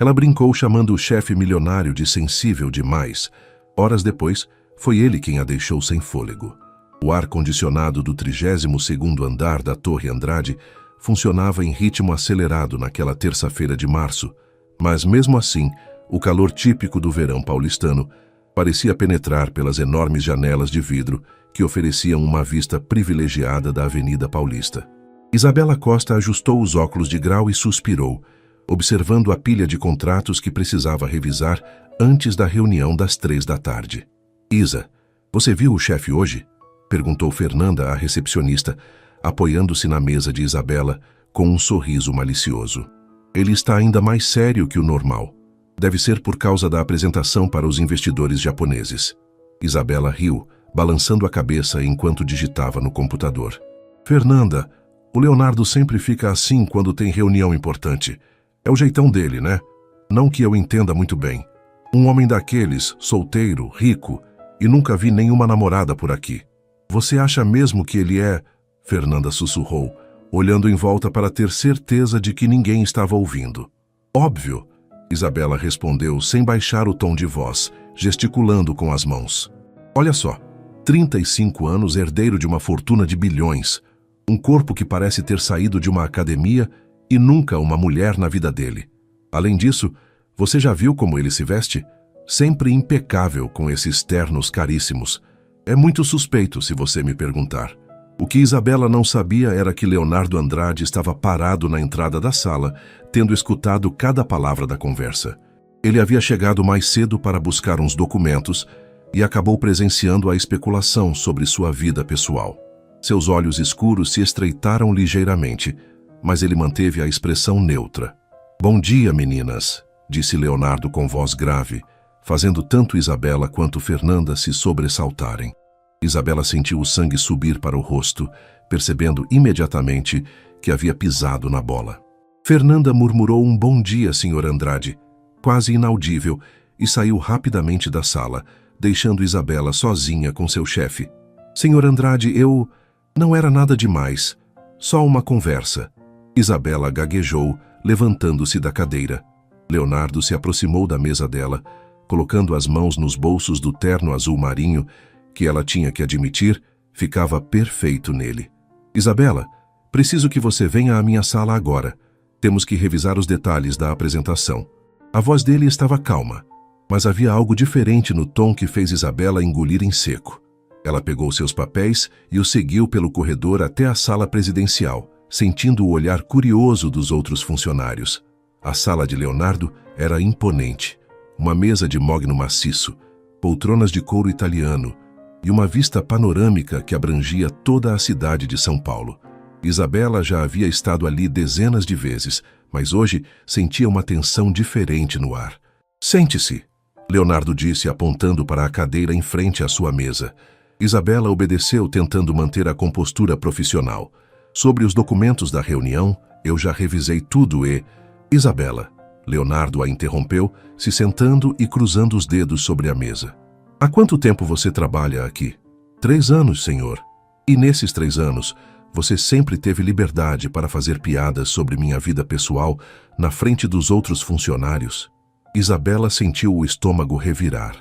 Ela brincou chamando o chefe milionário de sensível demais. Horas depois, foi ele quem a deixou sem fôlego. O ar-condicionado do 32º andar da Torre Andrade funcionava em ritmo acelerado naquela terça-feira de março, mas mesmo assim, o calor típico do verão paulistano parecia penetrar pelas enormes janelas de vidro que ofereciam uma vista privilegiada da Avenida Paulista. Isabela Costa ajustou os óculos de grau e suspirou, observando a pilha de contratos que precisava revisar antes da reunião das 3 da tarde. "Isa, você viu o chefe hoje?" perguntou Fernanda à recepcionista, apoiando-se na mesa de Isabela com um sorriso malicioso. "Ele está ainda mais sério que o normal. Deve ser por causa da apresentação para os investidores japoneses." Isabela riu, balançando a cabeça enquanto digitava no computador. "Fernanda, o Leonardo sempre fica assim quando tem reunião importante. É o jeitão dele, né? Não que eu entenda muito bem. Um homem daqueles, solteiro, rico, e nunca vi nenhuma namorada por aqui. Você acha mesmo que ele é..." Fernanda sussurrou, olhando em volta para ter certeza de que ninguém estava ouvindo. "Óbvio", Isabela respondeu sem baixar o tom de voz, gesticulando com as mãos. "Olha só, 35 anos, herdeiro de uma fortuna de bilhões, um corpo que parece ter saído de uma academia e nunca uma mulher na vida dele. Além disso, você já viu como ele se veste? Sempre impecável com esses ternos caríssimos. É muito suspeito, se você me perguntar." O que Isabela não sabia era que Leonardo Andrade estava parado na entrada da sala, tendo escutado cada palavra da conversa. Ele havia chegado mais cedo para buscar uns documentos e acabou presenciando a especulação sobre sua vida pessoal. Seus olhos escuros se estreitaram ligeiramente, mas ele manteve a expressão neutra. "Bom dia, meninas", disse Leonardo com voz grave, fazendo tanto Isabela quanto Fernanda se sobressaltarem. Isabela sentiu o sangue subir para o rosto, percebendo imediatamente que havia pisado na bola. Fernanda murmurou um "bom dia, Sr. Andrade", quase inaudível, e saiu rapidamente da sala, deixando Isabela sozinha com seu chefe. "Sr. Andrade, não era nada demais, só uma conversa." Isabela gaguejou, levantando-se da cadeira. Leonardo se aproximou da mesa dela, colocando as mãos nos bolsos do terno azul marinho, que ela tinha que admitir, ficava perfeito nele. "Isabela, preciso que você venha à minha sala agora. Temos que revisar os detalhes da apresentação." A voz dele estava calma, mas havia algo diferente no tom que fez Isabela engolir em seco. Ela pegou seus papéis e os seguiu pelo corredor até a sala presidencial, sentindo o olhar curioso dos outros funcionários. A sala de Leonardo era imponente. Uma mesa de mogno maciço, poltronas de couro italiano, e uma vista panorâmica que abrangia toda a cidade de São Paulo. Isabela já havia estado ali dezenas de vezes, mas hoje sentia uma tensão diferente no ar. "Sente-se", Leonardo disse, apontando para a cadeira em frente à sua mesa. Isabela obedeceu, tentando manter a compostura profissional. "Sobre os documentos da reunião, eu já revisei tudo e..." "Isabela", Leonardo a interrompeu, se sentando e cruzando os dedos sobre a mesa. "Há quanto tempo você trabalha aqui?" 3 anos, senhor. E nesses 3 anos, você sempre teve liberdade para fazer piadas sobre minha vida pessoal na frente dos outros funcionários?" Isabela sentiu o estômago revirar.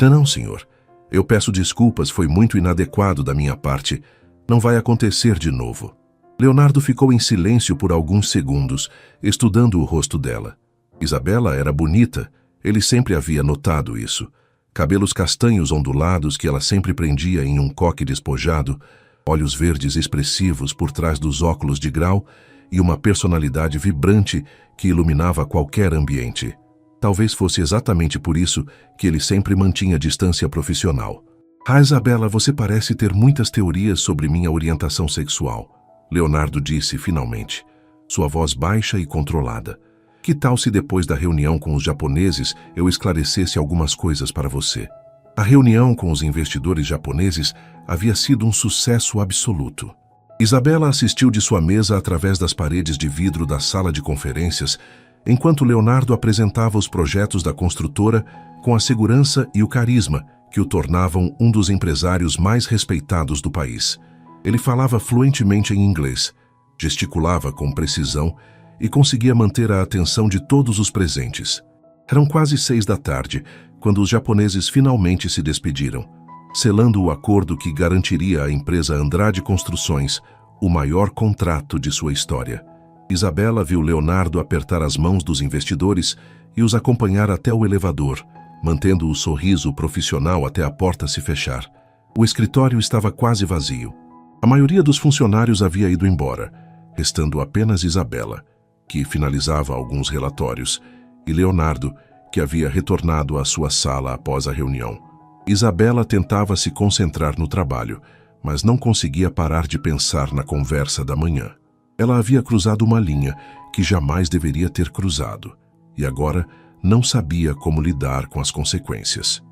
Não, senhor. Eu peço desculpas, foi muito inadequado da minha parte. Não vai acontecer de novo." Leonardo ficou em silêncio por alguns segundos, estudando o rosto dela. Isabela era bonita, ele sempre havia notado isso. Cabelos castanhos ondulados que ela sempre prendia em um coque despojado, olhos verdes expressivos por trás dos óculos de grau e uma personalidade vibrante que iluminava qualquer ambiente. Talvez fosse exatamente por isso que ele sempre mantinha distância profissional. "Ah, Isabela, você parece ter muitas teorias sobre minha orientação sexual", Leonardo disse finalmente, sua voz baixa e controlada. "Que tal se depois da reunião com os japoneses eu esclarecesse algumas coisas para você?" A reunião com os investidores japoneses havia sido um sucesso absoluto. Isabela assistiu de sua mesa através das paredes de vidro da sala de conferências, enquanto Leonardo apresentava os projetos da construtora com a segurança e o carisma que o tornavam um dos empresários mais respeitados do país. Ele falava fluentemente em inglês, gesticulava com precisão e conseguia manter a atenção de todos os presentes. Eram quase 6 da tarde, quando os japoneses finalmente se despediram, selando o acordo que garantiria à empresa Andrade Construções o maior contrato de sua história. Isabela viu Leonardo apertar as mãos dos investidores e os acompanhar até o elevador, mantendo o sorriso profissional até a porta se fechar. O escritório estava quase vazio. A maioria dos funcionários havia ido embora, restando apenas Isabela, que finalizava alguns relatórios, e Leonardo, que havia retornado à sua sala após a reunião. Isabela tentava se concentrar no trabalho, mas não conseguia parar de pensar na conversa da manhã. Ela havia cruzado uma linha que jamais deveria ter cruzado, e agora não sabia como lidar com as consequências.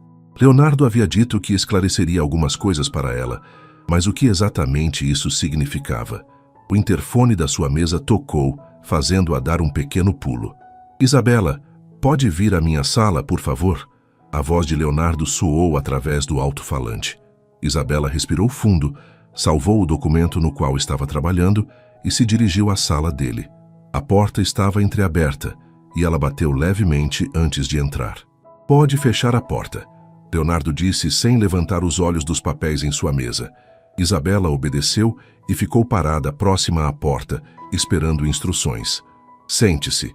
Leonardo havia dito que esclareceria algumas coisas para ela, mas o que exatamente isso significava? O interfone da sua mesa tocou, fazendo-a dar um pequeno pulo. Isabela, pode vir à minha sala, por favor? A voz de Leonardo soou através do alto-falante. Isabela respirou fundo, salvou o documento no qual estava trabalhando e se dirigiu à sala dele. A porta estava entreaberta e ela bateu levemente antes de entrar. Pode fechar a porta, Leonardo disse sem levantar os olhos dos papéis em sua mesa. Isabela obedeceu e ficou parada próxima à porta, esperando instruções. Sente-se,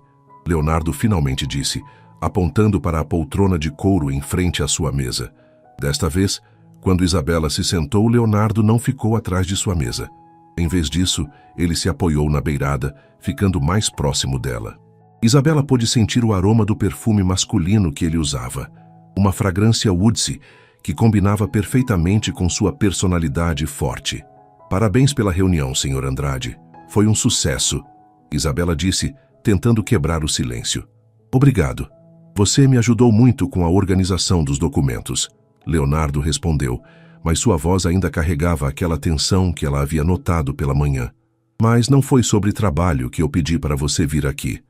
Leonardo finalmente disse, apontando para a poltrona de couro em frente à sua mesa. Desta vez, quando Isabela se sentou, Leonardo não ficou atrás de sua mesa. Em vez disso, ele se apoiou na beirada, ficando mais próximo dela. Isabela pôde sentir o aroma do perfume masculino que ele usava, uma fragrância woodsy que combinava perfeitamente com sua personalidade forte. Parabéns pela reunião, Sr. Andrade. Foi um sucesso, Isabela disse, tentando quebrar o silêncio. Obrigado. Você me ajudou muito com a organização dos documentos, Leonardo respondeu, mas sua voz ainda carregava aquela tensão que ela havia notado pela manhã. Mas não foi sobre trabalho que eu pedi para você vir aqui.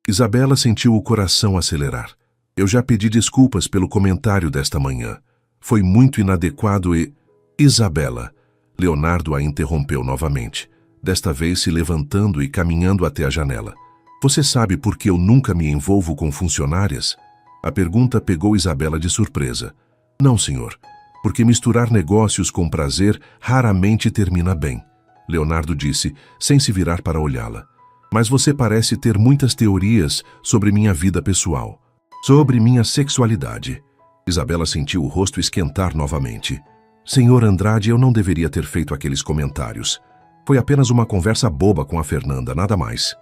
Isabela sentiu o coração acelerar. Eu já pedi desculpas pelo comentário desta manhã. Foi muito inadequado e... Isabela, Leonardo a interrompeu novamente, desta vez se levantando e caminhando até a janela. Você sabe por que eu nunca me envolvo com funcionárias? A pergunta pegou Isabela de surpresa. Não, senhor, porque misturar negócios com prazer raramente termina bem, Leonardo disse, sem se virar para olhá-la. Mas você parece ter muitas teorias sobre minha vida pessoal, sobre minha sexualidade. Isabela sentiu o rosto esquentar novamente. Senhor Andrade, eu não deveria ter feito aqueles comentários. Foi apenas uma conversa boba com a Fernanda, nada mais.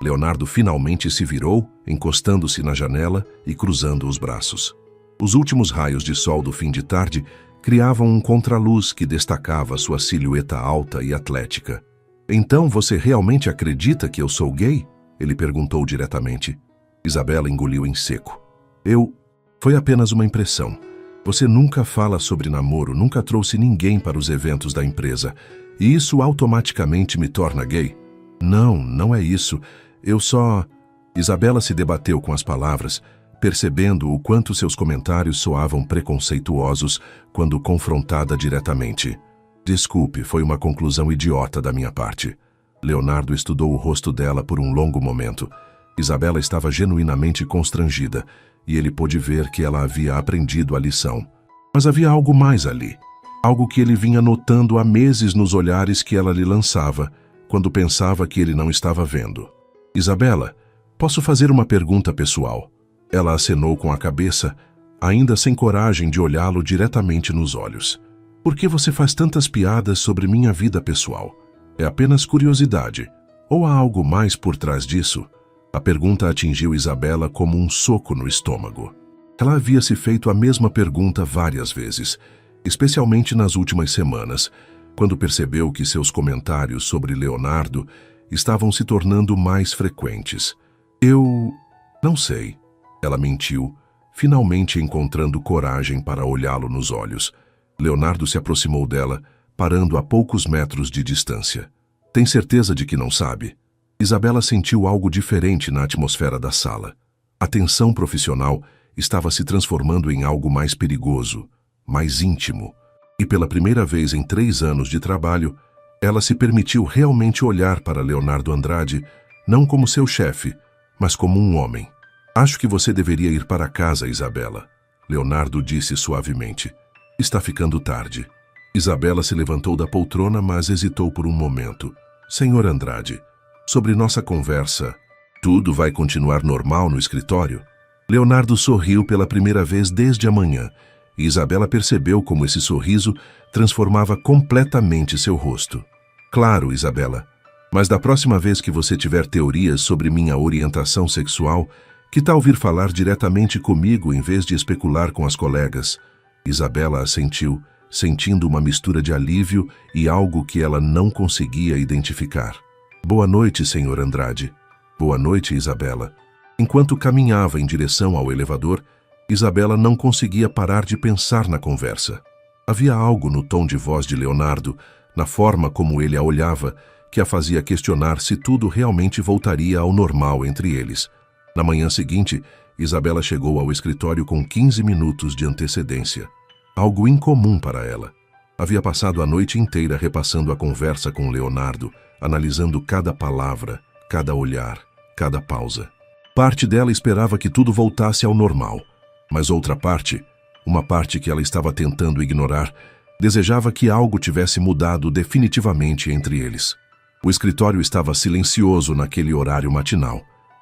Leonardo finalmente se virou, encostando-se na janela e cruzando os braços. Os últimos raios de sol do fim de tarde criavam um contraluz que destacava sua silhueta alta e atlética. Então você realmente acredita que eu sou gay? Ele perguntou diretamente. Isabela engoliu em seco. Foi apenas uma impressão. Você nunca fala sobre namoro, nunca trouxe ninguém para os eventos da empresa. E isso automaticamente me torna gay? Não, não é isso. Eu só... Isabela se debateu com as palavras, percebendo o quanto seus comentários soavam preconceituosos quando confrontada diretamente. Desculpe, foi uma conclusão idiota da minha parte. Leonardo estudou o rosto dela por um longo momento. Isabela estava genuinamente constrangida, e ele pôde ver que ela havia aprendido a lição. Mas havia algo mais ali. Algo que ele vinha notando há meses nos olhares que ela lhe lançava, quando pensava que ele não estava vendo. Isabela, posso fazer uma pergunta pessoal? Ela acenou com a cabeça, ainda sem coragem de olhá-lo diretamente nos olhos. Por que você faz tantas piadas sobre minha vida pessoal? É apenas curiosidade? Ou há algo mais por trás disso? A pergunta atingiu Isabela como um soco no estômago. Ela havia se feito a mesma pergunta várias vezes, especialmente nas últimas semanas, quando percebeu que seus comentários sobre Leonardo estavam se tornando mais frequentes. Eu não sei, ela mentiu, finalmente encontrando coragem para olhá-lo nos olhos. Leonardo se aproximou dela, parando a poucos metros de distância. Tem certeza de que não sabe? Isabela sentiu algo diferente na atmosfera da sala. A tensão profissional estava se transformando em algo mais perigoso, mais íntimo. E pela primeira vez em 3 anos de trabalho, ela se permitiu realmente olhar para Leonardo Andrade não como seu chefe, mas como um homem. Acho que você deveria ir para casa, Isabela. Leonardo disse suavemente. Está ficando tarde. Isabela se levantou da poltrona, mas hesitou por um momento. Senhor Andrade, sobre nossa conversa, tudo vai continuar normal no escritório? Leonardo sorriu pela primeira vez desde a manhã, e Isabela percebeu como esse sorriso transformava completamente seu rosto. Claro, Isabela, mas da próxima vez que você tiver teorias sobre minha orientação sexual, que tal vir falar diretamente comigo em vez de especular com as colegas? Isabela assentiu, sentindo uma mistura de alívio e algo que ela não conseguia identificar. Boa noite, senhor Andrade. Boa noite, Isabela. Enquanto caminhava em direção ao elevador, Isabela não conseguia parar de pensar na conversa. Havia algo no tom de voz de Leonardo, na forma como ele a olhava, que a fazia questionar se tudo realmente voltaria ao normal entre eles. Na manhã seguinte, Isabela chegou ao escritório com 15 minutos de antecedência. Algo incomum para ela. Havia passado a noite inteira repassando a conversa com Leonardo, analisando cada palavra, cada olhar, cada pausa. Parte dela esperava que tudo voltasse ao normal, mas outra parte, uma parte que ela estava tentando ignorar, desejava que algo tivesse mudado definitivamente entre eles. O escritório estava silencioso naquele horário matinal.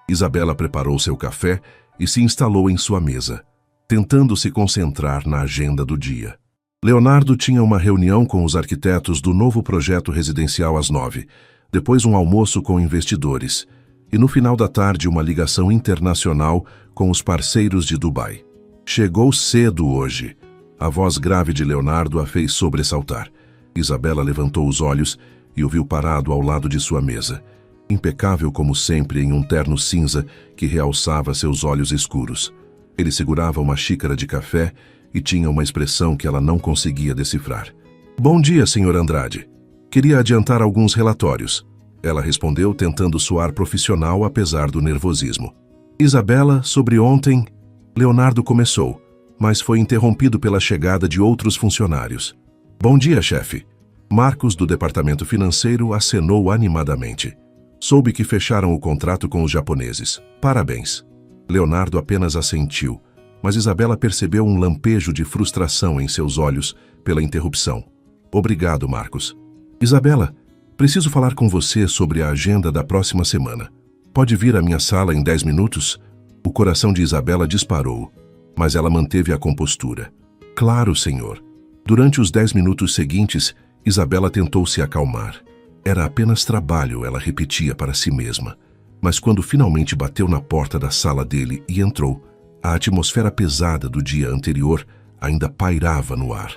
Isabela preparou seu café e se instalou em sua mesa, tentando se concentrar na agenda do dia. Leonardo tinha uma reunião com os arquitetos do novo projeto residencial às 9, depois um almoço com investidores, e no final da tarde uma ligação internacional com os parceiros de Dubai. Chegou cedo hoje. A voz grave de Leonardo a fez sobressaltar. Isabela levantou os olhos e o viu parado ao lado de sua mesa, impecável como sempre em um terno cinza que realçava seus olhos escuros. Ele segurava uma xícara de café e tinha uma expressão que ela não conseguia decifrar. Bom dia, senhor Andrade. Queria adiantar alguns relatórios. Ela respondeu, tentando soar profissional apesar do nervosismo. Isabela, sobre ontem... Leonardo começou, mas foi interrompido pela chegada de outros funcionários. Bom dia, chefe. Marcos, do departamento financeiro, acenou animadamente. Soube que fecharam o contrato com os japoneses. Parabéns. Leonardo apenas assentiu, mas Isabela percebeu um lampejo de frustração em seus olhos pela interrupção. Obrigado, Marcos. Isabela, preciso falar com você sobre a agenda da próxima semana. Pode vir à minha sala em 10 minutos? O coração de Isabela disparou, mas ela manteve a compostura. Claro, senhor. Durante os 10 minutos seguintes, Isabela tentou se acalmar. Era apenas trabalho, ela repetia para si mesma. Mas quando finalmente bateu na porta da sala dele e entrou, a atmosfera pesada do dia anterior ainda pairava no ar.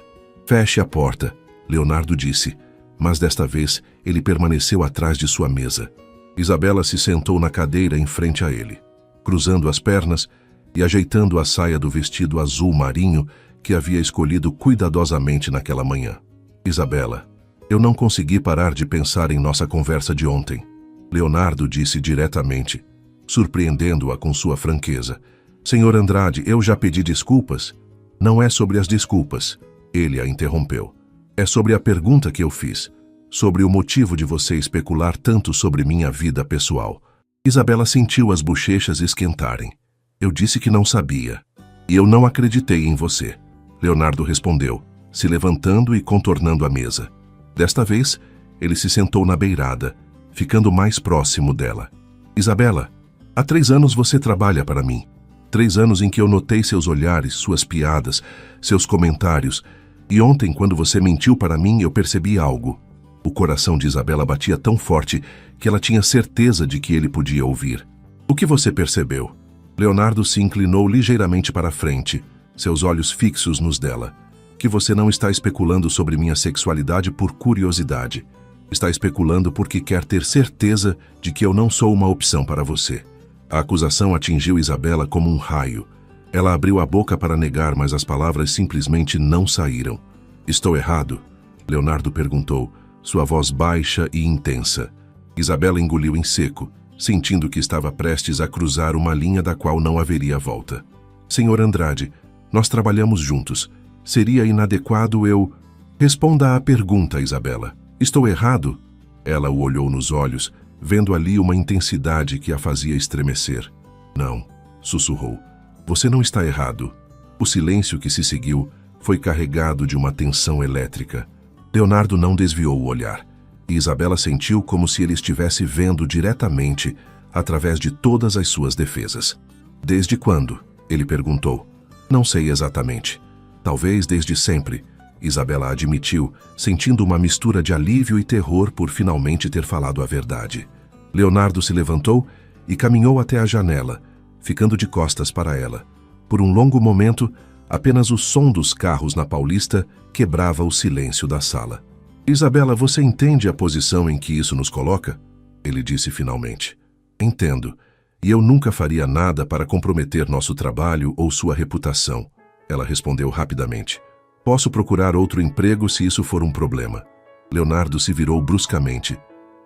Feche a porta, Leonardo disse, mas desta vez ele permaneceu atrás de sua mesa. Isabela se sentou na cadeira em frente a ele, cruzando as pernas e ajeitando a saia do vestido azul marinho que havia escolhido cuidadosamente naquela manhã. Isabela, eu não consegui parar de pensar em nossa conversa de ontem. Leonardo disse diretamente, surpreendendo-a com sua franqueza. Senhor Andrade, eu já pedi desculpas. Não é sobre as desculpas, ele a interrompeu. É sobre a pergunta que eu fiz, sobre o motivo de você especular tanto sobre minha vida pessoal. Isabela sentiu as bochechas esquentarem. Eu disse que não sabia. E eu não acreditei em você. Leonardo respondeu, se levantando e contornando a mesa. Desta vez, ele se sentou na beirada, ficando mais próximo dela. Isabela, há 3 anos você trabalha para mim. 3 anos em que eu notei seus olhares, suas piadas, seus comentários. E ontem, quando você mentiu para mim, eu percebi algo. O coração de Isabela batia tão forte que ela tinha certeza de que ele podia ouvir. O que você percebeu? Leonardo se inclinou ligeiramente para a frente, seus olhos fixos nos dela. Que você não está especulando sobre minha sexualidade por curiosidade. Está especulando porque quer ter certeza de que eu não sou uma opção para você. A acusação atingiu Isabela como um raio. Ela abriu a boca para negar, mas as palavras simplesmente não saíram. Estou errado? Leonardo perguntou, sua voz baixa e intensa. Isabela engoliu em seco, sentindo que estava prestes a cruzar uma linha da qual não haveria volta. Senhor Andrade, nós trabalhamos juntos. Seria inadequado eu... Responda à pergunta, Isabela. Estou errado? Ela o olhou nos olhos, vendo ali uma intensidade que a fazia estremecer. Não, sussurrou. Você não está errado. O silêncio que se seguiu foi carregado de uma tensão elétrica. Leonardo não desviou o olhar, e Isabela sentiu como se ele estivesse vendo diretamente através de todas as suas defesas. Desde quando? Ele perguntou. Não sei exatamente. Talvez desde sempre, Isabela admitiu, sentindo uma mistura de alívio e terror por finalmente ter falado a verdade. Leonardo se levantou e caminhou até a janela, ficando de costas para ela. Por um longo momento, apenas o som dos carros na Paulista quebrava o silêncio da sala. Isabela, você entende a posição em que isso nos coloca? Ele disse finalmente. Entendo, e eu nunca faria nada para comprometer nosso trabalho ou sua reputação. Ela respondeu rapidamente. Posso procurar outro emprego se isso for um problema. Leonardo se virou bruscamente.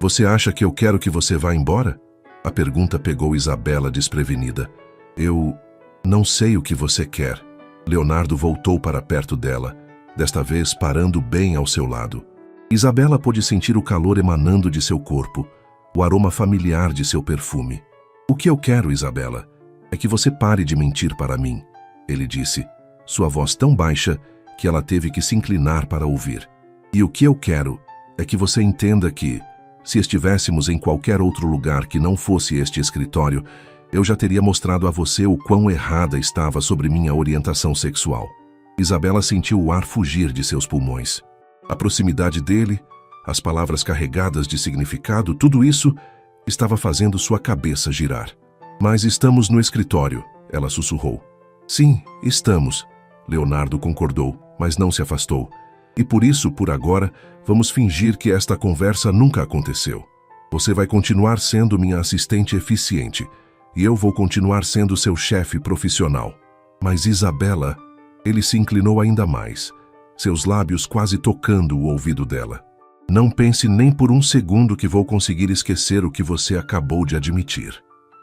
Você acha que eu quero que você vá embora? A pergunta pegou Isabela desprevenida. Eu não sei o que você quer. Leonardo voltou para perto dela, desta vez parando bem ao seu lado. Isabela pôde sentir o calor emanando de seu corpo, o aroma familiar de seu perfume. O que eu quero, Isabela, é que você pare de mentir para mim, ele disse, sua voz tão baixa que ela teve que se inclinar para ouvir. E o que eu quero é que você entenda que, se estivéssemos em qualquer outro lugar que não fosse este escritório, eu já teria mostrado a você o quão errada estava sobre minha orientação sexual. Isabela sentiu o ar fugir de seus pulmões. A proximidade dele, as palavras carregadas de significado, tudo isso estava fazendo sua cabeça girar. Mas estamos no escritório, ela sussurrou. Sim, estamos. Leonardo concordou, mas não se afastou. E por isso, por agora, vamos fingir que esta conversa nunca aconteceu. Você vai continuar sendo minha assistente eficiente, e eu vou continuar sendo seu chefe profissional. Mas Isabela, ele se inclinou ainda mais, seus lábios quase tocando o ouvido dela. Não pense nem por um segundo que vou conseguir esquecer o que você acabou de admitir.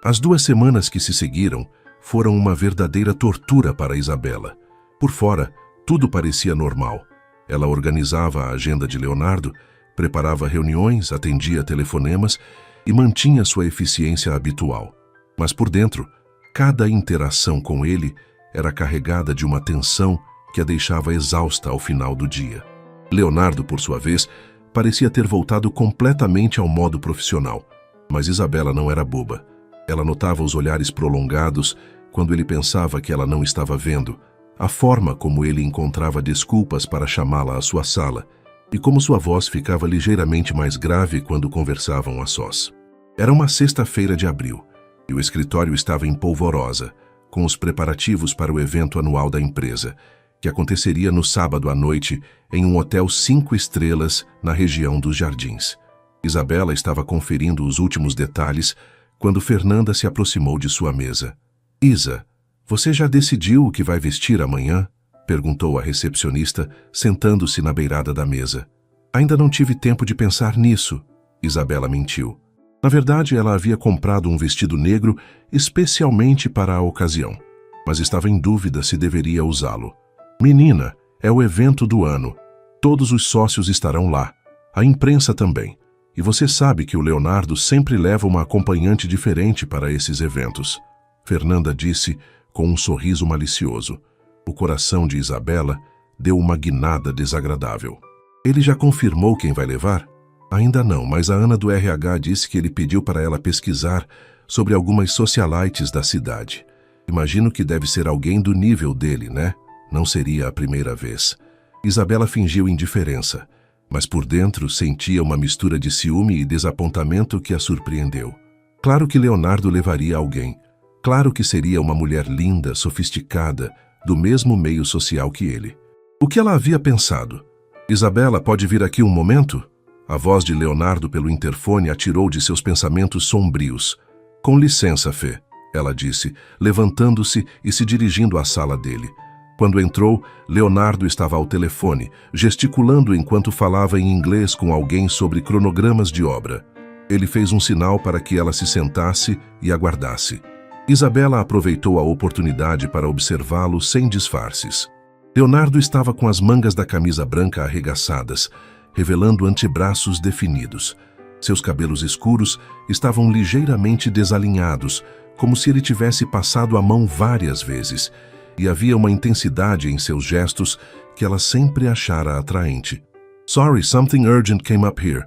As 2 semanas que se seguiram foram uma verdadeira tortura para Isabela. Por fora, tudo parecia normal. Ela organizava a agenda de Leonardo, preparava reuniões, atendia telefonemas e mantinha sua eficiência habitual. Mas por dentro, cada interação com ele era carregada de uma tensão que a deixava exausta ao final do dia. Leonardo, por sua vez, parecia ter voltado completamente ao modo profissional. Mas Isabela não era boba. Ela notava os olhares prolongados quando ele pensava que ela não estava vendo, a forma como ele encontrava desculpas para chamá-la à sua sala e como sua voz ficava ligeiramente mais grave quando conversavam a sós. Era uma sexta-feira de abril e o escritório estava em polvorosa, com os preparativos para o evento anual da empresa, que aconteceria no sábado à noite em um hotel 5 estrelas na região dos Jardins. Isabela estava conferindo os últimos detalhes quando Fernanda se aproximou de sua mesa. Isa, você já decidiu o que vai vestir amanhã? Perguntou a recepcionista, sentando-se na beirada da mesa. Ainda não tive tempo de pensar nisso, Isabela mentiu. Na verdade, ela havia comprado um vestido negro especialmente para a ocasião, mas estava em dúvida se deveria usá-lo. Menina, é o evento do ano. Todos os sócios estarão lá, a imprensa também. E você sabe que o Leonardo sempre leva uma acompanhante diferente para esses eventos. Fernanda disse com um sorriso malicioso. O coração de Isabela deu uma guinada desagradável. Ele já confirmou quem vai levar? Ainda não, mas a Ana do RH disse que ele pediu para ela pesquisar sobre algumas socialites da cidade. Imagino que deve ser alguém do nível dele, né? Não seria a primeira vez. Isabela fingiu indiferença, mas por dentro sentia uma mistura de ciúme e desapontamento que a surpreendeu. Claro que Leonardo levaria alguém. Claro que seria uma mulher linda, sofisticada, do mesmo meio social que ele. O que ela havia pensado? Isabela, pode vir aqui um momento? A voz de Leonardo pelo interfone a tirou de seus pensamentos sombrios. Com licença, Fê, ela disse, levantando-se e se dirigindo à sala dele. Quando entrou, Leonardo estava ao telefone, gesticulando enquanto falava em inglês com alguém sobre cronogramas de obra. Ele fez um sinal para que ela se sentasse e aguardasse. Isabela aproveitou a oportunidade para observá-lo sem disfarces. Leonardo estava com as mangas da camisa branca arregaçadas, revelando antebraços definidos. Seus cabelos escuros estavam ligeiramente desalinhados, como se ele tivesse passado a mão várias vezes, e havia uma intensidade em seus gestos que ela sempre achara atraente. "Sorry, something urgent came up here",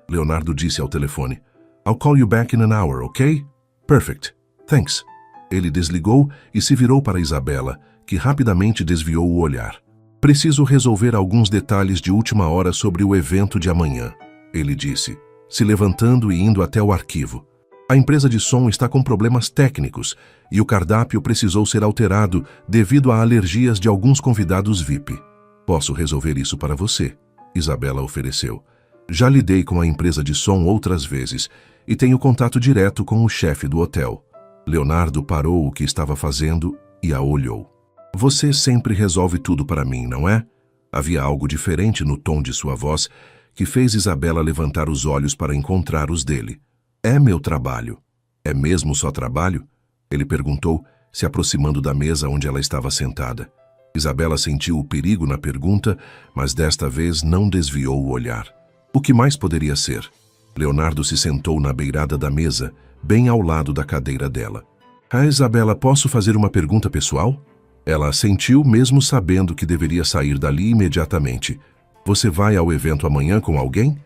Leonardo disse ao telefone. "I'll call you back in an hour, ok? Perfect. Thanks." Ele desligou e se virou para Isabela, que rapidamente desviou o olhar. "Preciso resolver alguns detalhes de última hora sobre o evento de amanhã", ele disse, se levantando e indo até o arquivo. "A empresa de som está com problemas técnicos e o cardápio precisou ser alterado devido a alergias de alguns convidados VIP. Posso resolver isso para você", Isabela ofereceu. "Já lidei com a empresa de som outras vezes e tenho contato direto com o chefe do hotel." Leonardo parou o que estava fazendo e a olhou. "Você sempre resolve tudo para mim, não é?" Havia algo diferente no tom de sua voz que fez Isabela levantar os olhos para encontrar os dele. "É meu trabalho." "É mesmo só trabalho?" ele perguntou, se aproximando da mesa onde ela estava sentada. Isabela sentiu o perigo na pergunta, mas desta vez não desviou o olhar. "O que mais poderia ser?" Leonardo se sentou na beirada da mesa, bem ao lado da cadeira dela. Isabela, posso fazer uma pergunta pessoal?" Ela assentiu, mesmo sabendo que deveria sair dali imediatamente. "Você vai ao evento amanhã com alguém?"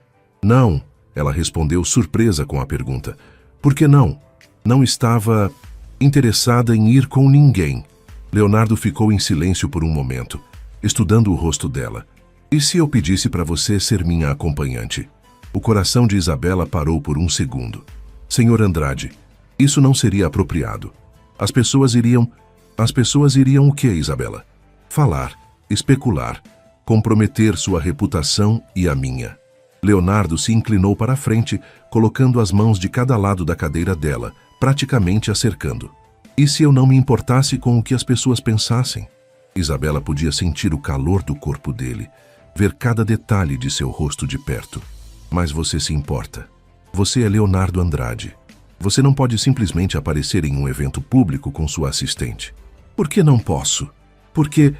"Não", ela respondeu, surpresa com a pergunta. "Por que não?" "Não estava interessada em ir com ninguém." Leonardo ficou em silêncio por um momento, estudando o rosto dela. "E se eu pedisse para você ser minha acompanhante?" O coração de Isabela parou por um segundo. "Senhor Andrade, isso não seria apropriado. As pessoas iriam o quê, Isabela? Falar, especular, comprometer sua reputação e a minha." Leonardo se inclinou para a frente, colocando as mãos de cada lado da cadeira dela, praticamente a cercando. "E se eu não me importasse com o que as pessoas pensassem?" Isabela podia sentir o calor do corpo dele, ver cada detalhe de seu rosto de perto. "Mas você se importa. Você é Leonardo Andrade. Você não pode simplesmente aparecer em um evento público com sua assistente." "Por que não posso?" "Porque..."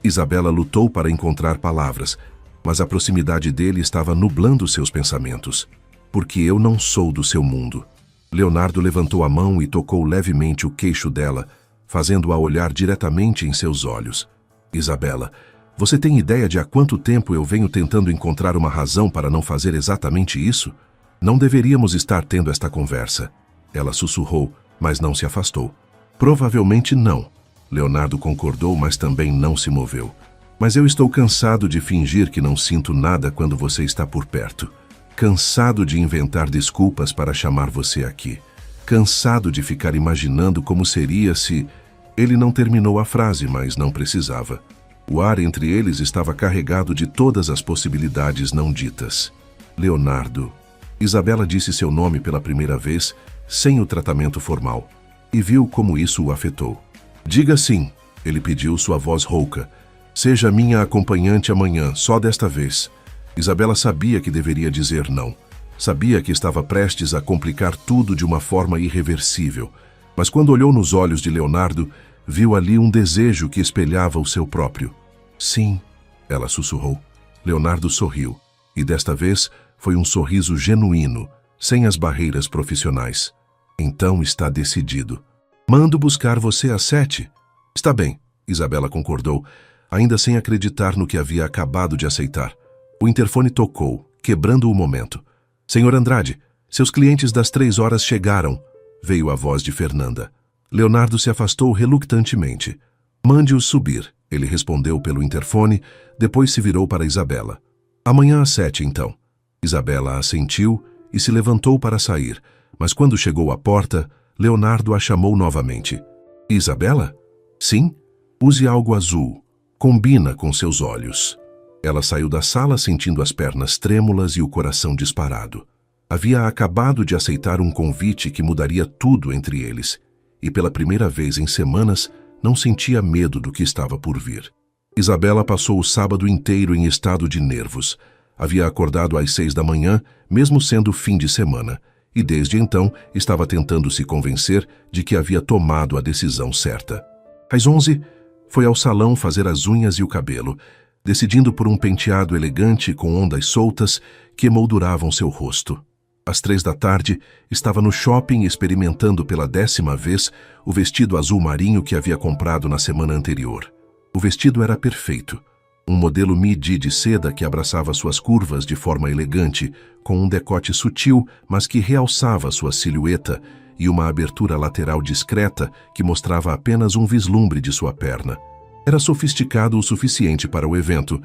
Isabela lutou para encontrar palavras, mas a proximidade dele estava nublando seus pensamentos. "Porque eu não sou do seu mundo." Leonardo levantou a mão e tocou levemente o queixo dela, fazendo-a olhar diretamente em seus olhos. "Isabela, você tem ideia de há quanto tempo eu venho tentando encontrar uma razão para não fazer exatamente isso? Não deveríamos estar tendo esta conversa." Ela sussurrou, mas não se afastou. "Provavelmente não." Leonardo concordou, mas também não se moveu. "Mas eu estou cansado de fingir que não sinto nada quando você está por perto. Cansado de inventar desculpas para chamar você aqui. Cansado de ficar imaginando como seria se..." Ele não terminou a frase, mas não precisava. O ar entre eles estava carregado de todas as possibilidades não ditas. "Leonardo." Isabela disse seu nome pela primeira vez, sem o tratamento formal, e viu como isso o afetou. "Diga sim", ele pediu, sua voz rouca. "Seja minha acompanhante amanhã, só desta vez." Isabela sabia que deveria dizer não. Sabia que estava prestes a complicar tudo de uma forma irreversível. Mas quando olhou nos olhos de Leonardo, viu ali um desejo que espelhava o seu próprio. "Sim", ela sussurrou. Leonardo sorriu, e desta vez foi um sorriso genuíno, sem as barreiras profissionais. "Então está decidido. Mando buscar você às 7. "Está bem", Isabela concordou, ainda sem acreditar no que havia acabado de aceitar. O interfone tocou, quebrando o momento. "Senhor Andrade, seus clientes das 3 horas chegaram", veio a voz de Fernanda. Leonardo se afastou relutantemente. "Mande-os subir", ele respondeu pelo interfone, depois se virou para Isabela. "Amanhã às 7, então." Isabela assentiu e se levantou para sair, mas quando chegou à porta, Leonardo a chamou novamente. "Isabela?" "Sim?" "Use algo azul. Combina com seus olhos." Ela saiu da sala sentindo as pernas trêmulas e o coração disparado. Havia acabado de aceitar um convite que mudaria tudo entre eles, e pela primeira vez em semanas não sentia medo do que estava por vir. Isabela passou o sábado inteiro em estado de nervos. Havia acordado às 6 da manhã, mesmo sendo fim de semana, e desde então estava tentando se convencer de que havia tomado a decisão certa. Às 11, foi ao salão fazer as unhas e o cabelo, decidindo por um penteado elegante com ondas soltas que emolduravam seu rosto. Às 3 da tarde, estava no shopping experimentando pela 10ª vez o vestido azul marinho que havia comprado na semana anterior. O vestido era perfeito. Um modelo midi de seda que abraçava suas curvas de forma elegante, com um decote sutil, mas que realçava sua silhueta, e uma abertura lateral discreta que mostrava apenas um vislumbre de sua perna. Era sofisticado o suficiente para o evento,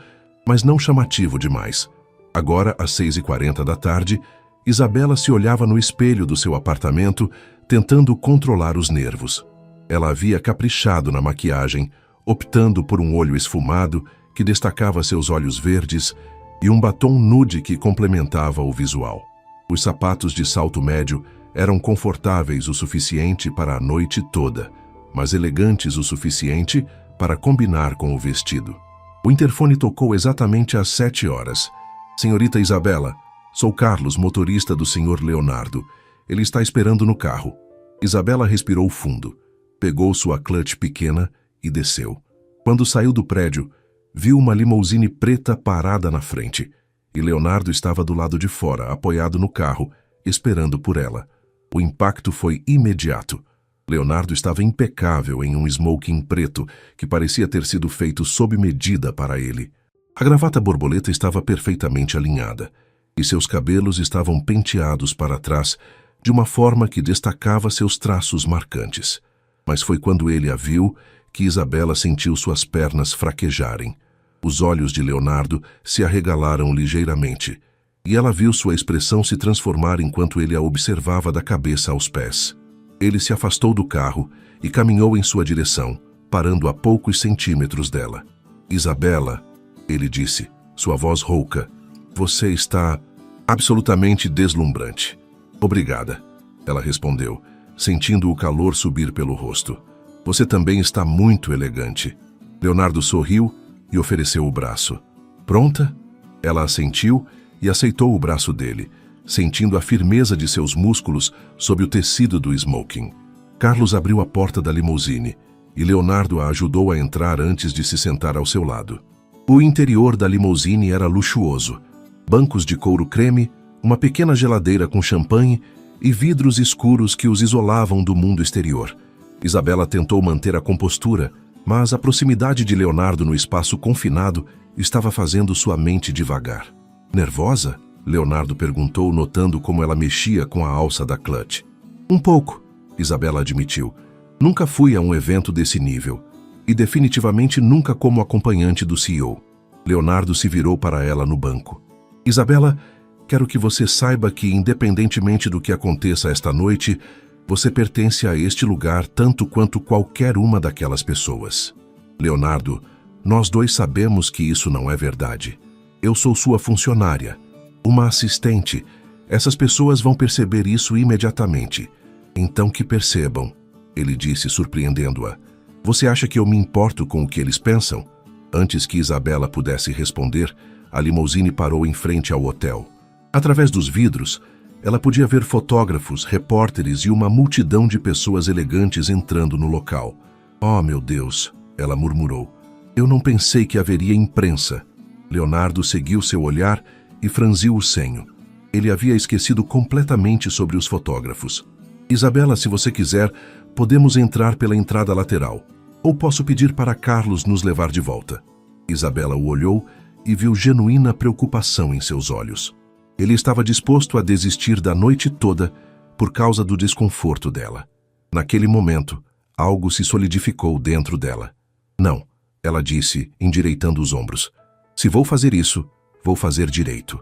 mas não chamativo demais. Agora, às 6h40 da tarde, Isabela se olhava no espelho do seu apartamento, tentando controlar os nervos. Ela havia caprichado na maquiagem, optando por um olho esfumado que destacava seus olhos verdes e um batom nude que complementava o visual. Os sapatos de salto médio eram confortáveis o suficiente para a noite toda, mas elegantes o suficiente para combinar com o vestido. O interfone tocou exatamente às 7 horas. Senhorita Isabela, sou Carlos, motorista do Sr. Leonardo. Ele está esperando no carro. Isabela respirou fundo, pegou sua clutch pequena e desceu. Quando saiu do prédio, viu uma limusine preta parada na frente, e Leonardo estava do lado de fora, apoiado no carro, esperando por ela. O impacto foi imediato. Leonardo estava impecável em um smoking preto que parecia ter sido feito sob medida para ele. A gravata borboleta estava perfeitamente alinhada, e seus cabelos estavam penteados para trás de uma forma que destacava seus traços marcantes. Mas foi quando ele a viu que Isabela sentiu suas pernas fraquejarem. Os olhos de Leonardo se arregalaram ligeiramente, e ela viu sua expressão se transformar enquanto ele a observava da cabeça aos pés. Ele se afastou do carro e caminhou em sua direção, parando a poucos centímetros dela. Isabela, ele disse, sua voz rouca, você está absolutamente deslumbrante. Obrigada, ela respondeu, sentindo o calor subir pelo rosto. Você também está muito elegante. Leonardo sorriu e ofereceu o braço. Pronta? Ela assentiu e aceitou o braço dele, sentindo a firmeza de seus músculos sob o tecido do smoking. Carlos abriu a porta da limusine e Leonardo a ajudou a entrar antes de se sentar ao seu lado. O interior da limusine era luxuoso. Bancos de couro creme, uma pequena geladeira com champanhe e vidros escuros que os isolavam do mundo exterior. Isabela tentou manter a compostura, mas a proximidade de Leonardo no espaço confinado estava fazendo sua mente divagar. Nervosa? Leonardo perguntou, notando como ela mexia com a alça da clutch. Um pouco, Isabela admitiu. Nunca fui a um evento desse nível, e definitivamente nunca como acompanhante do CEO. Leonardo se virou para ela no banco. Isabela, quero que você saiba que, independentemente do que aconteça esta noite, você pertence a este lugar tanto quanto qualquer uma daquelas pessoas. Leonardo, nós dois sabemos que isso não é verdade. Eu sou sua funcionária, uma assistente. Essas pessoas vão perceber isso imediatamente. Então que percebam, ele disse, surpreendendo-a. Você acha que eu me importo com o que eles pensam? Antes que Isabela pudesse responder, a limusine parou em frente ao hotel. Através dos vidros, ela podia ver fotógrafos, repórteres e uma multidão de pessoas elegantes entrando no local. Oh, meu Deus, ela murmurou. Eu não pensei que haveria imprensa. Leonardo seguiu seu olhar e franziu o senho. Ele havia esquecido completamente sobre os fotógrafos. Isabela, se você quiser, podemos entrar pela entrada lateral. Ou posso pedir para Carlos nos levar de volta. Isabela o olhou e viu genuína preocupação em seus olhos. Ele estava disposto a desistir da noite toda por causa do desconforto dela. Naquele momento, algo se solidificou dentro dela. Não, ela disse, endireitando os ombros. Se vou fazer isso, vou fazer direito.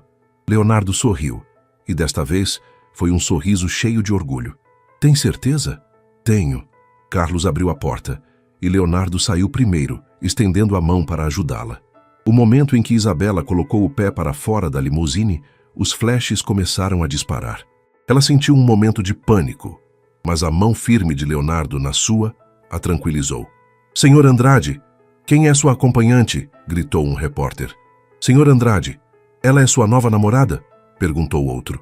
Leonardo sorriu, e desta vez foi um sorriso cheio de orgulho. Tem certeza? Tenho. Carlos abriu a porta, e Leonardo saiu primeiro, estendendo a mão para ajudá-la. O momento em que Isabela colocou o pé para fora da limusine, os flashes começaram a disparar. Ela sentiu um momento de pânico, mas a mão firme de Leonardo na sua a tranquilizou. Senhor Andrade, quem é sua acompanhante? Gritou um repórter. Senhor Andrade, ela é sua nova namorada? Perguntou outro.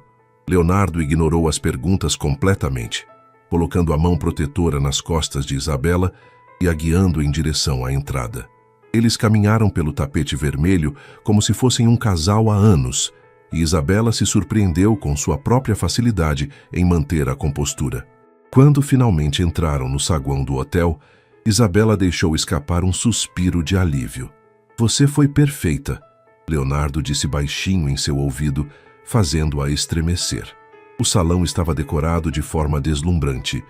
Leonardo ignorou as perguntas completamente, colocando a mão protetora nas costas de Isabela e a guiando em direção à entrada. Eles caminharam pelo tapete vermelho como se fossem um casal há anos, e Isabela se surpreendeu com sua própria facilidade em manter a compostura. Quando finalmente entraram no saguão do hotel, Isabela deixou escapar um suspiro de alívio. "Você foi perfeita", Leonardo disse baixinho em seu ouvido, fazendo-a estremecer. O salão estava decorado de forma deslumbrante.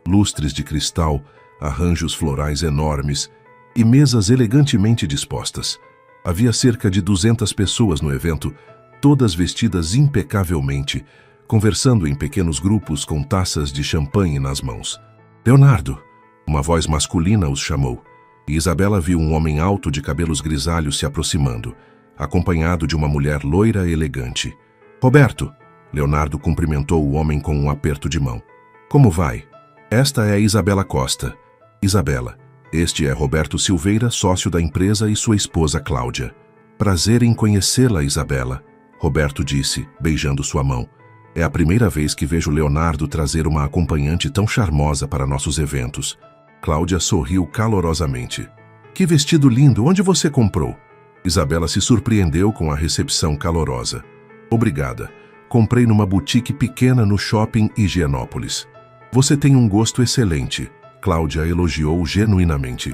Lustres de cristal, arranjos florais enormes e mesas elegantemente dispostas. Havia cerca de 200 pessoas no evento, todas vestidas impecavelmente, conversando em pequenos grupos com taças de champanhe nas mãos. "Leonardo", uma voz masculina os chamou, e Isabela viu um homem alto de cabelos grisalhos se aproximando, acompanhado de uma mulher loira e elegante. "Roberto", Leonardo cumprimentou o homem com um aperto de mão. "Como vai? Esta é Isabela Costa." "Isabela, este é Roberto Silveira, sócio da empresa, e sua esposa Cláudia." "Prazer em conhecê-la, Isabela", Roberto disse, beijando sua mão. "É a primeira vez que vejo Leonardo trazer uma acompanhante tão charmosa para nossos eventos." Cláudia sorriu calorosamente. "Que vestido lindo! Onde você comprou?" Isabela se surpreendeu com a recepção calorosa. "Obrigada. Comprei numa boutique pequena no shopping Higienópolis." "Você tem um gosto excelente", Cláudia elogiou genuinamente.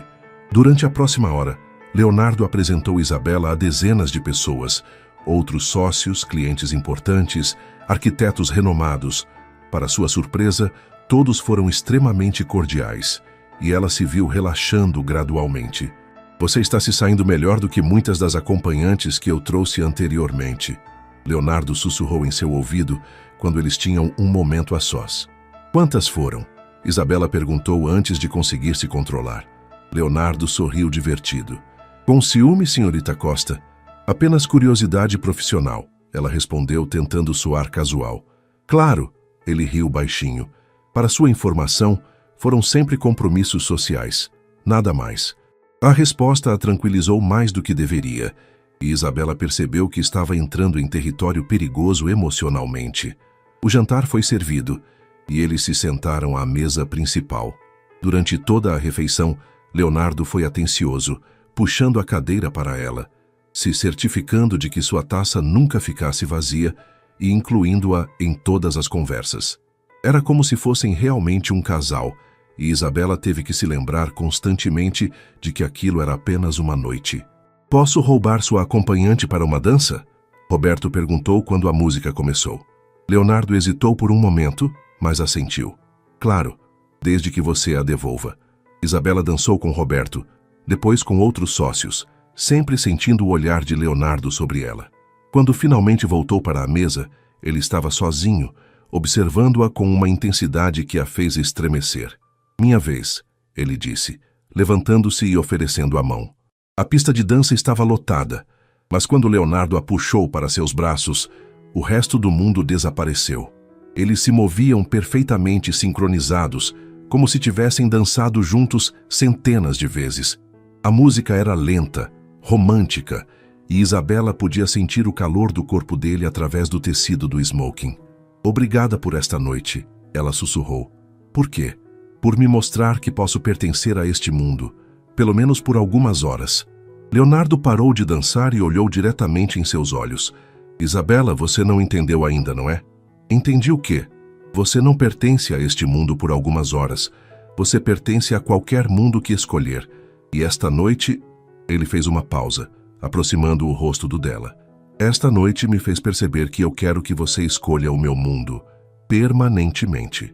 Durante a próxima hora, Leonardo apresentou Isabela a dezenas de pessoas, outros sócios, clientes importantes, arquitetos renomados. Para sua surpresa, todos foram extremamente cordiais, e ela se viu relaxando gradualmente. "Você está se saindo melhor do que muitas das acompanhantes que eu trouxe anteriormente", Leonardo sussurrou em seu ouvido quando eles tinham um momento a sós. "Quantas foram?" Isabela perguntou antes de conseguir se controlar. Leonardo sorriu divertido. "Com ciúme, senhorita Costa? Apenas curiosidade profissional", ela respondeu tentando soar casual. "Claro", ele riu baixinho. "Para sua informação, foram sempre compromissos sociais. Nada mais." A resposta a tranquilizou mais do que deveria, e Isabela percebeu que estava entrando em território perigoso emocionalmente. O jantar foi servido, e eles se sentaram à mesa principal. Durante toda a refeição, Leonardo foi atencioso, puxando a cadeira para ela, se certificando de que sua taça nunca ficasse vazia e incluindo-a em todas as conversas. Era como se fossem realmente um casal, e Isabela teve que se lembrar constantemente de que aquilo era apenas uma noite. "Posso roubar sua acompanhante para uma dança?" Roberto perguntou quando a música começou. Leonardo hesitou por um momento, mas assentiu. "Claro, desde que você a devolva." Isabela dançou com Roberto, depois com outros sócios, sempre sentindo o olhar de Leonardo sobre ela. Quando finalmente voltou para a mesa, ele estava sozinho, observando-a com uma intensidade que a fez estremecer. "Minha vez", ele disse, levantando-se e oferecendo a mão. A pista de dança estava lotada, mas quando Leonardo a puxou para seus braços, o resto do mundo desapareceu. Eles se moviam perfeitamente sincronizados, como se tivessem dançado juntos centenas de vezes. A música era lenta, romântica, e Isabela podia sentir o calor do corpo dele através do tecido do smoking. "Obrigada por esta noite", ela sussurrou. "Por quê?" "Por me mostrar que posso pertencer a este mundo, pelo menos por algumas horas." Leonardo parou de dançar e olhou diretamente em seus olhos. "Isabela, você não entendeu ainda, não é?" "Entendi o quê?" "Você não pertence a este mundo por algumas horas. Você pertence a qualquer mundo que escolher. E esta noite..." Ele fez uma pausa, aproximando o rosto do dela. "Esta noite me fez perceber que eu quero que você escolha o meu mundo, permanentemente."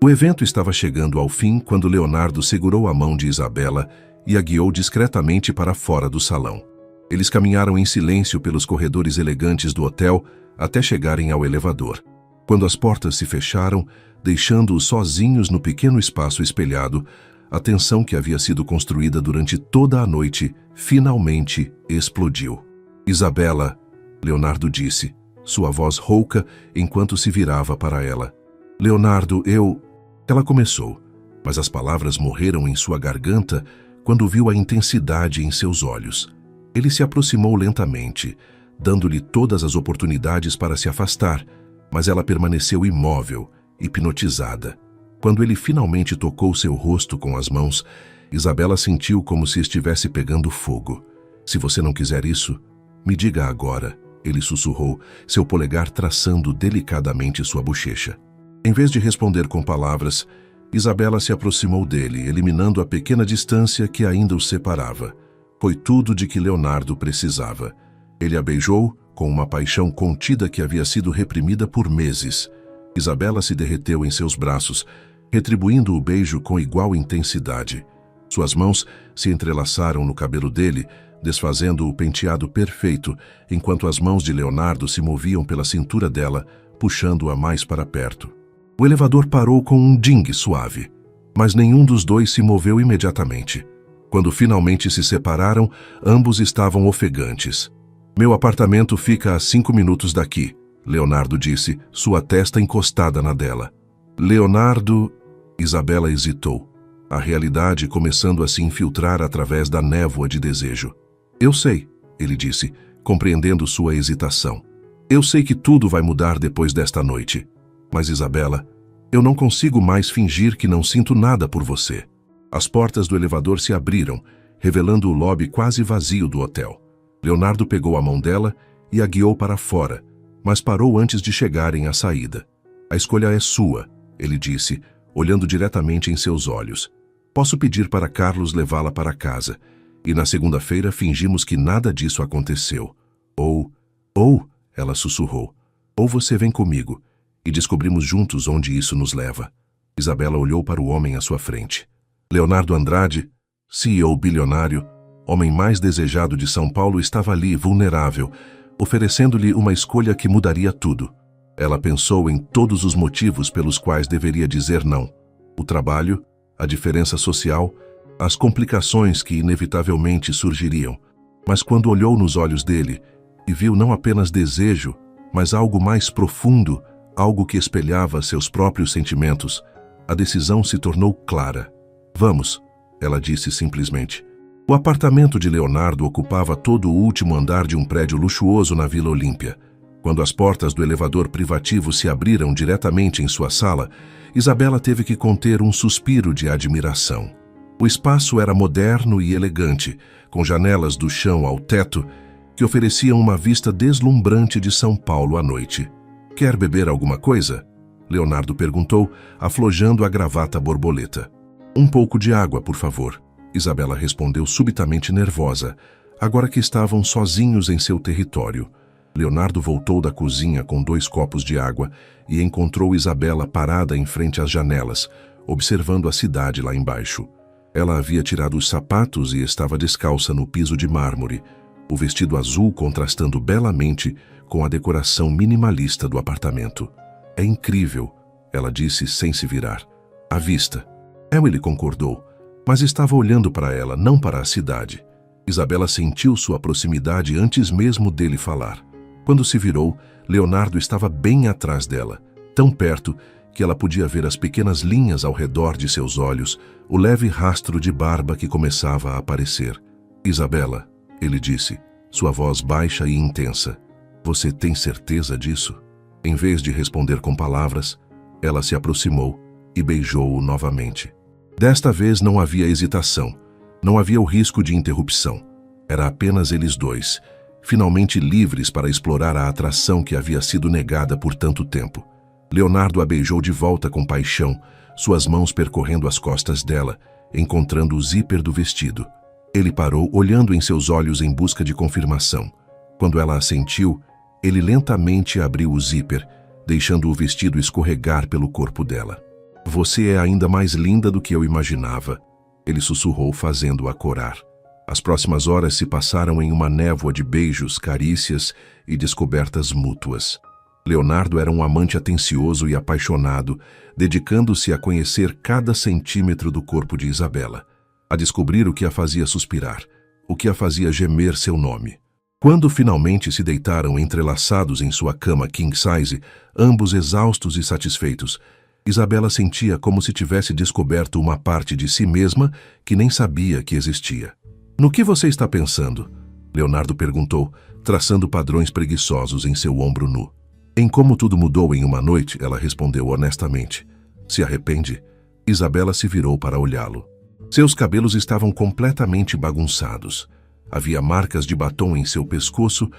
O evento estava chegando ao fim quando Leonardo segurou a mão de Isabela e a guiou discretamente para fora do salão. Eles caminharam em silêncio pelos corredores elegantes do hotel até chegarem ao elevador. Quando as portas se fecharam, deixando-os sozinhos no pequeno espaço espelhado, a tensão que havia sido construída durante toda a noite finalmente explodiu. "Isabela", Leonardo disse, sua voz rouca enquanto se virava para ela. "Leonardo, eu..." Ela começou, mas as palavras morreram em sua garganta quando viu a intensidade em seus olhos. Ele se aproximou lentamente, dando-lhe todas as oportunidades para se afastar, mas ela permaneceu imóvel, hipnotizada. Quando ele finalmente tocou seu rosto com as mãos, Isabela sentiu como se estivesse pegando fogo. "Se você não quiser isso, Me diga agora, ele sussurrou, seu polegar traçando delicadamente sua bochecha. Em vez de responder com palavras, Isabela se aproximou dele, eliminando a pequena distância que ainda os separava. Foi tudo de que Leonardo precisava. Ele a beijou com uma paixão contida que havia sido reprimida por meses. Isabela se derreteu em seus braços, retribuindo o beijo com igual intensidade. Suas mãos se entrelaçaram no cabelo dele, desfazendo o penteado perfeito, enquanto as mãos de Leonardo se moviam pela cintura dela, puxando-a mais para perto. O elevador parou com um ding suave, mas nenhum dos dois se moveu imediatamente. Quando finalmente se separaram, ambos estavam ofegantes. Meu apartamento fica a 5 minutos daqui, Leonardo disse, sua testa encostada na dela. Leonardo... Isabela hesitou, a realidade começando a se infiltrar através da névoa de desejo. Eu sei, ele disse, compreendendo sua hesitação. Eu sei que tudo vai mudar depois desta noite. Mas, Isabela, eu não consigo mais fingir que não sinto nada por você. As portas do elevador se abriram, revelando o lobby quase vazio do hotel. Leonardo pegou a mão dela e a guiou para fora, mas parou antes de chegarem à saída. A escolha é sua, ele disse, olhando diretamente em seus olhos. Posso pedir para Carlos levá-la para casa, e na segunda-feira fingimos que nada disso aconteceu. Ou, ela sussurrou, ou você vem comigo, e descobrimos juntos onde isso nos leva. Isabela olhou para o homem à sua frente. Leonardo Andrade, CEO bilionário, homem mais desejado de São Paulo, estava ali, vulnerável, oferecendo-lhe uma escolha que mudaria tudo. Ela pensou em todos os motivos pelos quais deveria dizer não. O trabalho, a diferença social, as complicações que inevitavelmente surgiriam. Mas quando olhou nos olhos dele e viu não apenas desejo, mas algo mais profundo, algo que espelhava seus próprios sentimentos, a decisão se tornou clara. Vamos, ela disse simplesmente. O apartamento de Leonardo ocupava todo o último andar de um prédio luxuoso na Vila Olímpia. Quando as portas do elevador privativo se abriram diretamente em sua sala, Isabela teve que conter um suspiro de admiração. O espaço era moderno e elegante, com janelas do chão ao teto que ofereciam uma vista deslumbrante de São Paulo à noite. Quer beber alguma coisa? Leonardo perguntou, aflojando a gravata borboleta. Um pouco de água, por favor. Isabela respondeu subitamente nervosa, agora que estavam sozinhos em seu território. Leonardo voltou da cozinha com 2 copos de água e encontrou Isabela parada em frente às janelas, observando a cidade lá embaixo. Ela havia tirado os sapatos e estava descalça no piso de mármore, o vestido azul contrastando belamente com a decoração minimalista do apartamento. É incrível, ela disse sem se virar. À vista. Emily concordou, mas estava olhando para ela, não para a cidade. Isabela sentiu sua proximidade antes mesmo dele falar. Quando se virou, Leonardo estava bem atrás dela, tão perto que ela podia ver as pequenas linhas ao redor de seus olhos, o leve rastro de barba que começava a aparecer. Isabela, ele disse, sua voz baixa e intensa. Você tem certeza disso? Em vez de responder com palavras, ela se aproximou e beijou-o novamente. Desta vez não havia hesitação, não havia o risco de interrupção. Era apenas eles dois, finalmente livres para explorar a atração que havia sido negada por tanto tempo. Leonardo a beijou de volta com paixão, suas mãos percorrendo as costas dela, encontrando o zíper do vestido. Ele parou, olhando em seus olhos em busca de confirmação. Quando ela assentiu, ele lentamente abriu o zíper, deixando o vestido escorregar pelo corpo dela. Você é ainda mais linda do que eu imaginava, ele sussurrou, fazendo-a corar. As próximas horas se passaram em uma névoa de beijos, carícias e descobertas mútuas. Leonardo era um amante atencioso e apaixonado, dedicando-se a conhecer cada centímetro do corpo de Isabela, a descobrir o que a fazia suspirar, o que a fazia gemer seu nome. Quando finalmente se deitaram entrelaçados em sua cama king size, ambos exaustos e satisfeitos, Isabela sentia como se tivesse descoberto uma parte de si mesma que nem sabia que existia. No que você está pensando? Leonardo perguntou, traçando padrões preguiçosos em seu ombro nu. Em como tudo mudou em uma noite, ela respondeu honestamente. Se arrepende? Isabela se virou para olhá-lo. Seus cabelos estavam completamente bagunçados. Havia marcas de batom em seu pescoço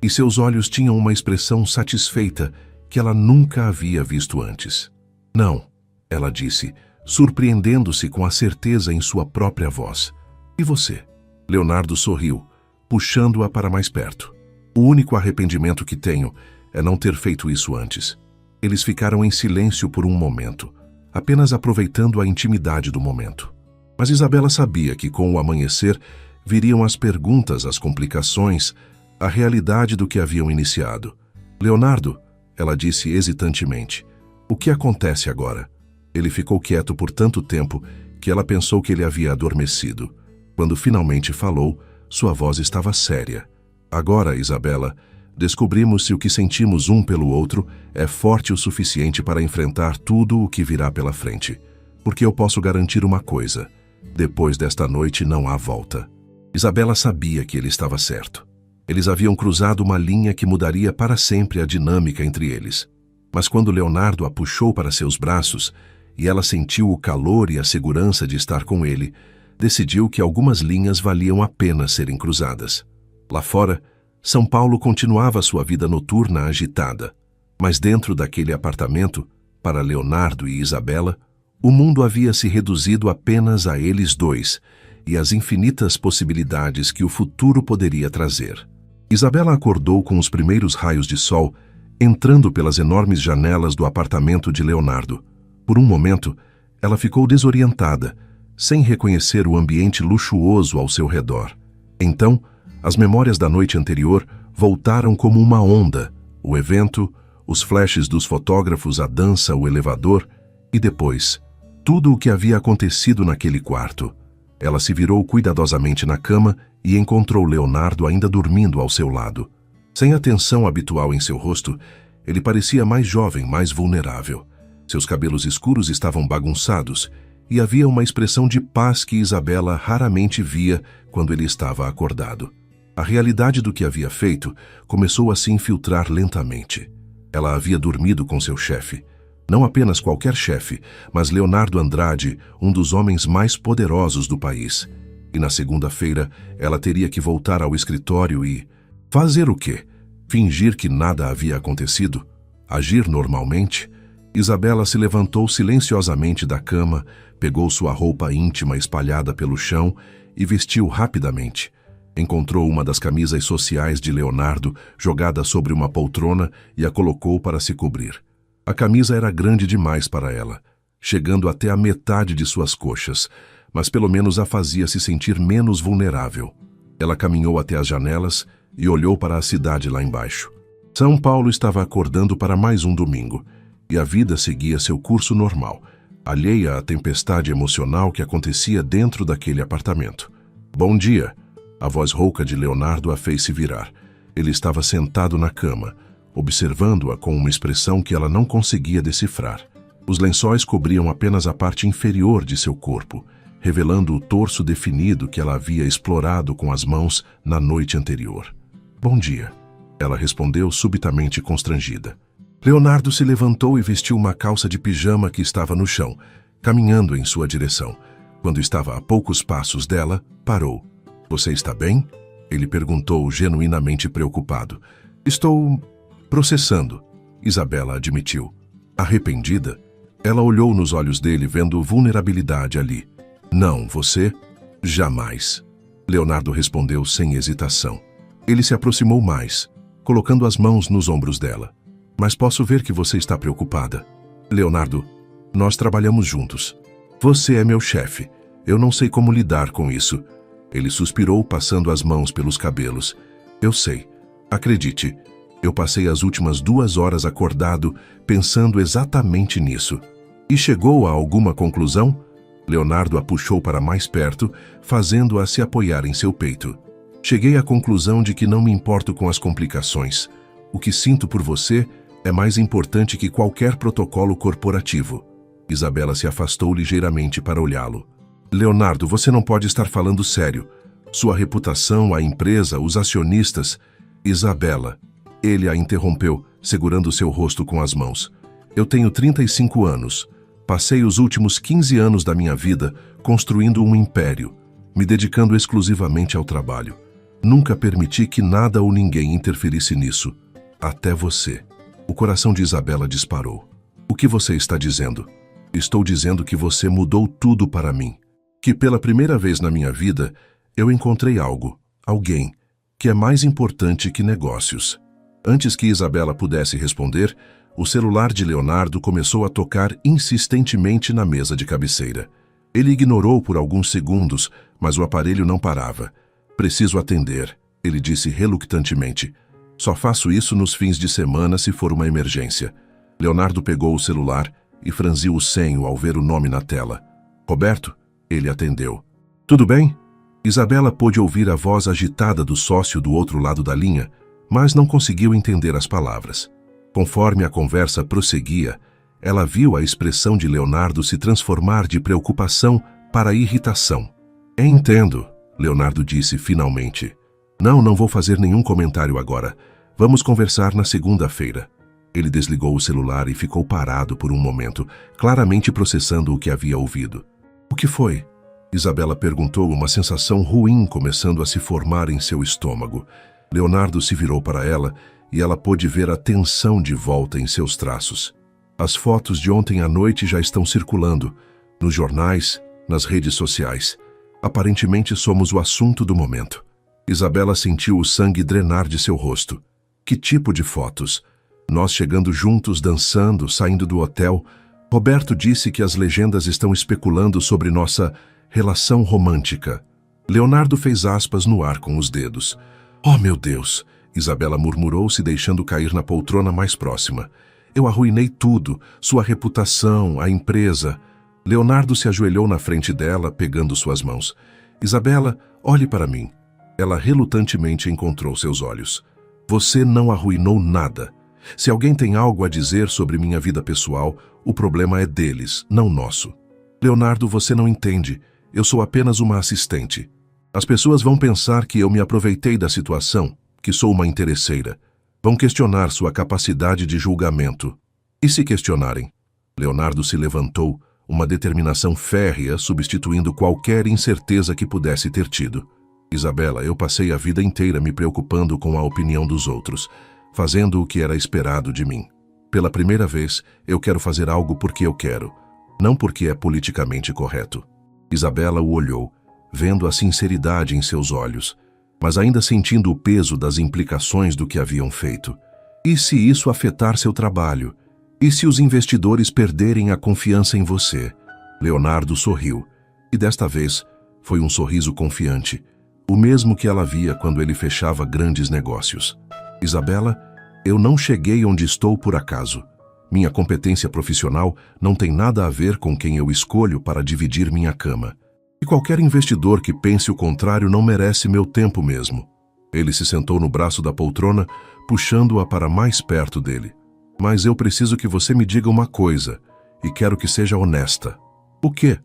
e seus olhos tinham uma expressão satisfeita que ela nunca havia visto antes. Não, ela disse, surpreendendo-se com a certeza em sua própria voz. E você? Leonardo sorriu, puxando-a para mais perto. O único arrependimento que tenho é não ter feito isso antes. Eles ficaram em silêncio por um momento, apenas aproveitando a intimidade do momento. Mas Isabela sabia que com o amanhecer viriam as perguntas, as complicações, a realidade do que haviam iniciado. Leonardo, ela disse hesitantemente, o que acontece agora? Ele ficou quieto por tanto tempo que ela pensou que ele havia adormecido. Quando finalmente falou, sua voz estava séria. Agora, Isabela, descobrimos se o que sentimos um pelo outro é forte o suficiente para enfrentar tudo o que virá pela frente. Porque eu posso garantir uma coisa: depois desta noite não há volta. Isabela sabia que ele estava certo. Eles haviam cruzado uma linha que mudaria para sempre a dinâmica entre eles. Mas quando Leonardo a puxou para seus braços e ela sentiu o calor e a segurança de estar com ele, decidiu que algumas linhas valiam a pena serem cruzadas. Lá fora, São Paulo continuava sua vida noturna agitada. Mas dentro daquele apartamento, para Leonardo e Isabela, o mundo havia se reduzido apenas a eles dois e às infinitas possibilidades que o futuro poderia trazer. Isabela acordou com os primeiros raios de sol entrando pelas enormes janelas do apartamento de Leonardo. Por um momento, ela ficou desorientada, sem reconhecer o ambiente luxuoso ao seu redor. Então, as memórias da noite anterior voltaram como uma onda: o evento, os flashes dos fotógrafos, a dança, o elevador e depois, tudo o que havia acontecido naquele quarto. Ela se virou cuidadosamente na cama e encontrou Leonardo ainda dormindo ao seu lado. Sem a tensão habitual em seu rosto, ele parecia mais jovem, mais vulnerável. Seus cabelos escuros estavam bagunçados e havia uma expressão de paz que Isabela raramente via quando ele estava acordado. A realidade do que havia feito começou a se infiltrar lentamente. Ela havia dormido com seu chefe. Não apenas qualquer chefe, mas Leonardo Andrade, um dos homens mais poderosos do país. E na segunda-feira, ela teria que voltar ao escritório e... fazer o quê? Fingir que nada havia acontecido? Agir normalmente? Isabela se levantou silenciosamente da cama, pegou sua roupa íntima espalhada pelo chão e vestiu rapidamente. Encontrou uma das camisas sociais de Leonardo jogada sobre uma poltrona e a colocou para se cobrir. A camisa era grande demais para ela, chegando até a metade de suas coxas, mas pelo menos a fazia se sentir menos vulnerável. Ela caminhou até as janelas e olhou para a cidade lá embaixo. São Paulo estava acordando para mais um domingo, e a vida seguia seu curso normal, alheia à tempestade emocional que acontecia dentro daquele apartamento. Bom dia! A voz rouca de Leonardo a fez se virar. Ele estava sentado na cama, observando-a com uma expressão que ela não conseguia decifrar. Os lençóis cobriam apenas a parte inferior de seu corpo, revelando o torso definido que ela havia explorado com as mãos na noite anterior. Bom dia, ela respondeu subitamente constrangida. Leonardo se levantou e vestiu uma calça de pijama que estava no chão, caminhando em sua direção. Quando estava a poucos passos dela, parou. Você está bem? Ele perguntou, genuinamente preocupado. Estou processando, Isabela admitiu. Arrependida? Ela olhou nos olhos dele, vendo vulnerabilidade ali. Não, você? Jamais. Leonardo respondeu sem hesitação. Ele se aproximou mais, colocando as mãos nos ombros dela. Mas posso ver que você está preocupada. Leonardo, nós trabalhamos juntos. Você é meu chefe. Eu não sei como lidar com isso. Ele suspirou, passando as mãos pelos cabelos. Eu sei. Acredite, eu passei as últimas 2 horas acordado, pensando exatamente nisso. E chegou a alguma conclusão? Leonardo a puxou para mais perto, fazendo-a se apoiar em seu peito. Cheguei à conclusão de que não me importo com as complicações. O que sinto por você é mais importante que qualquer protocolo corporativo. Isabela se afastou ligeiramente para olhá-lo. Leonardo, você não pode estar falando sério. Sua reputação, a empresa, os acionistas... Isabela. Ele a interrompeu, segurando seu rosto com as mãos. Eu tenho 35 anos. Passei os últimos 15 anos da minha vida construindo um império, me dedicando exclusivamente ao trabalho. Nunca permiti que nada ou ninguém interferisse nisso. Até você. O coração de Isabela disparou. O que você está dizendo? Estou dizendo que você mudou tudo para mim. Que pela primeira vez na minha vida, eu encontrei algo, alguém, que é mais importante que negócios. Antes que Isabela pudesse responder, o celular de Leonardo começou a tocar insistentemente na mesa de cabeceira. Ele ignorou por alguns segundos, mas o aparelho não parava. Preciso atender, ele disse relutantemente. Só faço isso nos fins de semana se for uma emergência. Leonardo pegou o celular e franziu o senho ao ver o nome na tela. Roberto? Ele atendeu. Tudo bem? Isabela pôde ouvir a voz agitada do sócio do outro lado da linha, mas não conseguiu entender as palavras. Conforme a conversa prosseguia, ela viu a expressão de Leonardo se transformar de preocupação para irritação. Entendo, Leonardo disse finalmente. Não vou fazer nenhum comentário agora. Vamos conversar na segunda-feira. Ele desligou o celular e ficou parado por um momento, claramente processando o que havia ouvido. O que foi? Isabela perguntou, uma sensação ruim começando a se formar em seu estômago. Leonardo se virou para ela e ela pôde ver a tensão de volta em seus traços. As fotos de ontem à noite já estão circulando, nos jornais, nas redes sociais. Aparentemente somos o assunto do momento. Isabela sentiu o sangue drenar de seu rosto. Que tipo de fotos? Nós chegando juntos, dançando, saindo do hotel. Roberto disse que as legendas estão especulando sobre nossa relação romântica. Leonardo fez aspas no ar com os dedos. Oh, meu Deus! Isabela murmurou, se deixando cair na poltrona mais próxima. Eu arruinei tudo, sua reputação, a empresa. Leonardo se ajoelhou na frente dela, pegando suas mãos. Isabela, olhe para mim. Ela relutantemente encontrou seus olhos. Você não arruinou nada. Se alguém tem algo a dizer sobre minha vida pessoal, o problema é deles, não nosso. Leonardo, você não entende. Eu sou apenas uma assistente. As pessoas vão pensar que eu me aproveitei da situação, que sou uma interesseira. Vão questionar sua capacidade de julgamento. E se questionarem? Leonardo se levantou, uma determinação férrea substituindo qualquer incerteza que pudesse ter tido. Isabela, eu passei a vida inteira me preocupando com a opinião dos outros, fazendo o que era esperado de mim. Pela primeira vez, eu quero fazer algo porque eu quero, não porque é politicamente correto. Isabela o olhou, vendo a sinceridade em seus olhos, mas ainda sentindo o peso das implicações do que haviam feito. E se isso afetar seu trabalho? E se os investidores perderem a confiança em você? Leonardo sorriu, e desta vez foi um sorriso confiante, o mesmo que ela via quando ele fechava grandes negócios. Isabela, eu não cheguei onde estou por acaso. Minha competência profissional não tem nada a ver com quem eu escolho para dividir minha cama. E qualquer investidor que pense o contrário não merece meu tempo mesmo. Ele se sentou no braço da poltrona, puxando-a para mais perto dele. Mas eu preciso que você me diga uma coisa, e quero que seja honesta. O quê?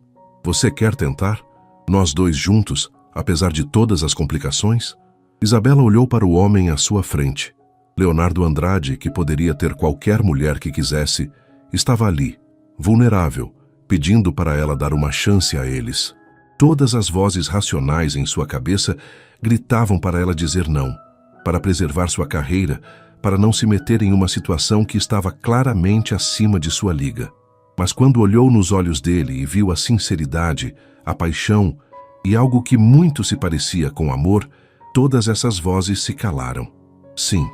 Você quer tentar? Nós dois juntos, apesar de todas as complicações? Isabela olhou para o homem à sua frente. Leonardo Andrade, que poderia ter qualquer mulher que quisesse, estava ali, vulnerável, pedindo para ela dar uma chance a eles. Todas as vozes racionais em sua cabeça gritavam para ela dizer não, para preservar sua carreira, para não se meter em uma situação que estava claramente acima de sua liga. Mas quando olhou nos olhos dele e viu a sinceridade, a paixão e algo que muito se parecia com amor, todas essas vozes se calaram. Sim,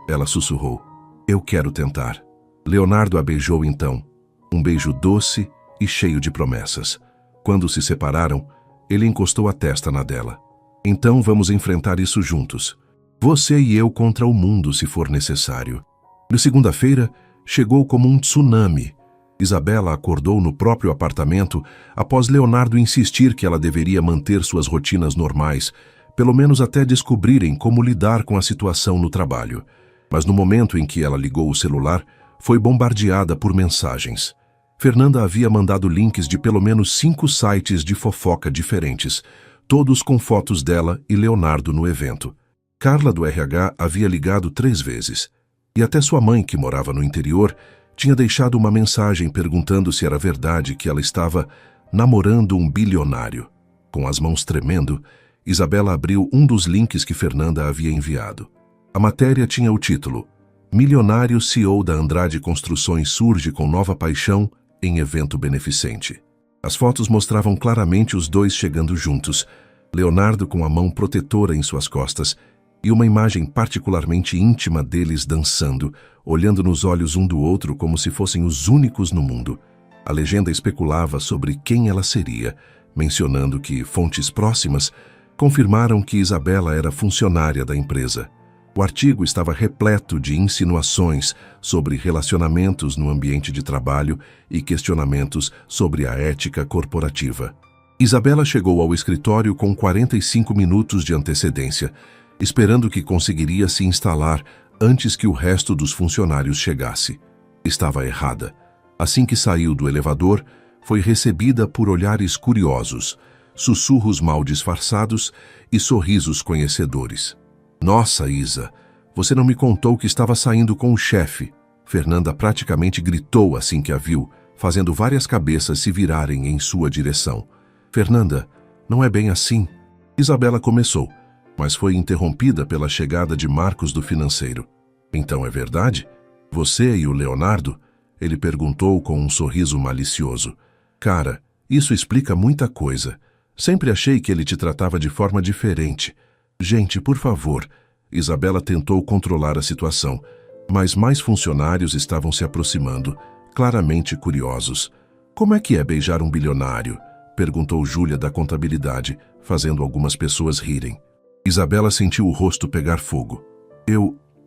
ela sussurrou. Eu quero tentar. Leonardo a beijou então, um beijo doce e cheio de promessas. Quando se separaram, ele encostou a testa na dela. Então vamos enfrentar isso juntos. Você e eu contra o mundo, se for necessário. Na segunda-feira, chegou como um tsunami. Isabela acordou no próprio apartamento após Leonardo insistir que ela deveria manter suas rotinas normais, pelo menos até descobrirem como lidar com a situação no trabalho. Mas no momento em que ela ligou o celular, foi bombardeada por mensagens. Fernanda havia mandado links de pelo menos 5 sites de fofoca diferentes, todos com fotos dela e Leonardo no evento. Carla do RH havia ligado 3 vezes. E até sua mãe, que morava no interior, tinha deixado uma mensagem perguntando se era verdade que ela estava namorando um bilionário. Com as mãos tremendo, Isabela abriu um dos links que Fernanda havia enviado. A matéria tinha o título: Milionário CEO da Andrade Construções surge com nova paixão em evento beneficente. As fotos mostravam claramente os dois chegando juntos, Leonardo com a mão protetora em suas costas e uma imagem particularmente íntima deles dançando, olhando nos olhos um do outro como se fossem os únicos no mundo. A legenda especulava sobre quem ela seria, mencionando que fontes próximas confirmaram que Isabela era funcionária da empresa. O artigo estava repleto de insinuações sobre relacionamentos no ambiente de trabalho e questionamentos sobre a ética corporativa. Isabela chegou ao escritório com 45 minutos de antecedência, esperando que conseguiria se instalar antes que o resto dos funcionários chegasse. Estava errada. Assim que saiu do elevador, foi recebida por olhares curiosos, sussurros mal disfarçados e sorrisos conhecedores. Nossa, Isa, você não me contou que estava saindo com o chefe. Fernanda praticamente gritou assim que a viu, fazendo várias cabeças se virarem em sua direção. Fernanda, não é bem assim. Isabela começou, mas foi interrompida pela chegada de Marcos do financeiro. Então é verdade? Você e o Leonardo? Ele perguntou com um sorriso malicioso. Cara, isso explica muita coisa. Sempre achei que ele te tratava de forma diferente. Gente, por favor. Isabela tentou controlar a situação, mas mais funcionários estavam se aproximando, claramente curiosos. Como é que é beijar um bilionário? Perguntou Júlia da contabilidade, fazendo algumas pessoas rirem. Isabela sentiu o rosto pegar fogo.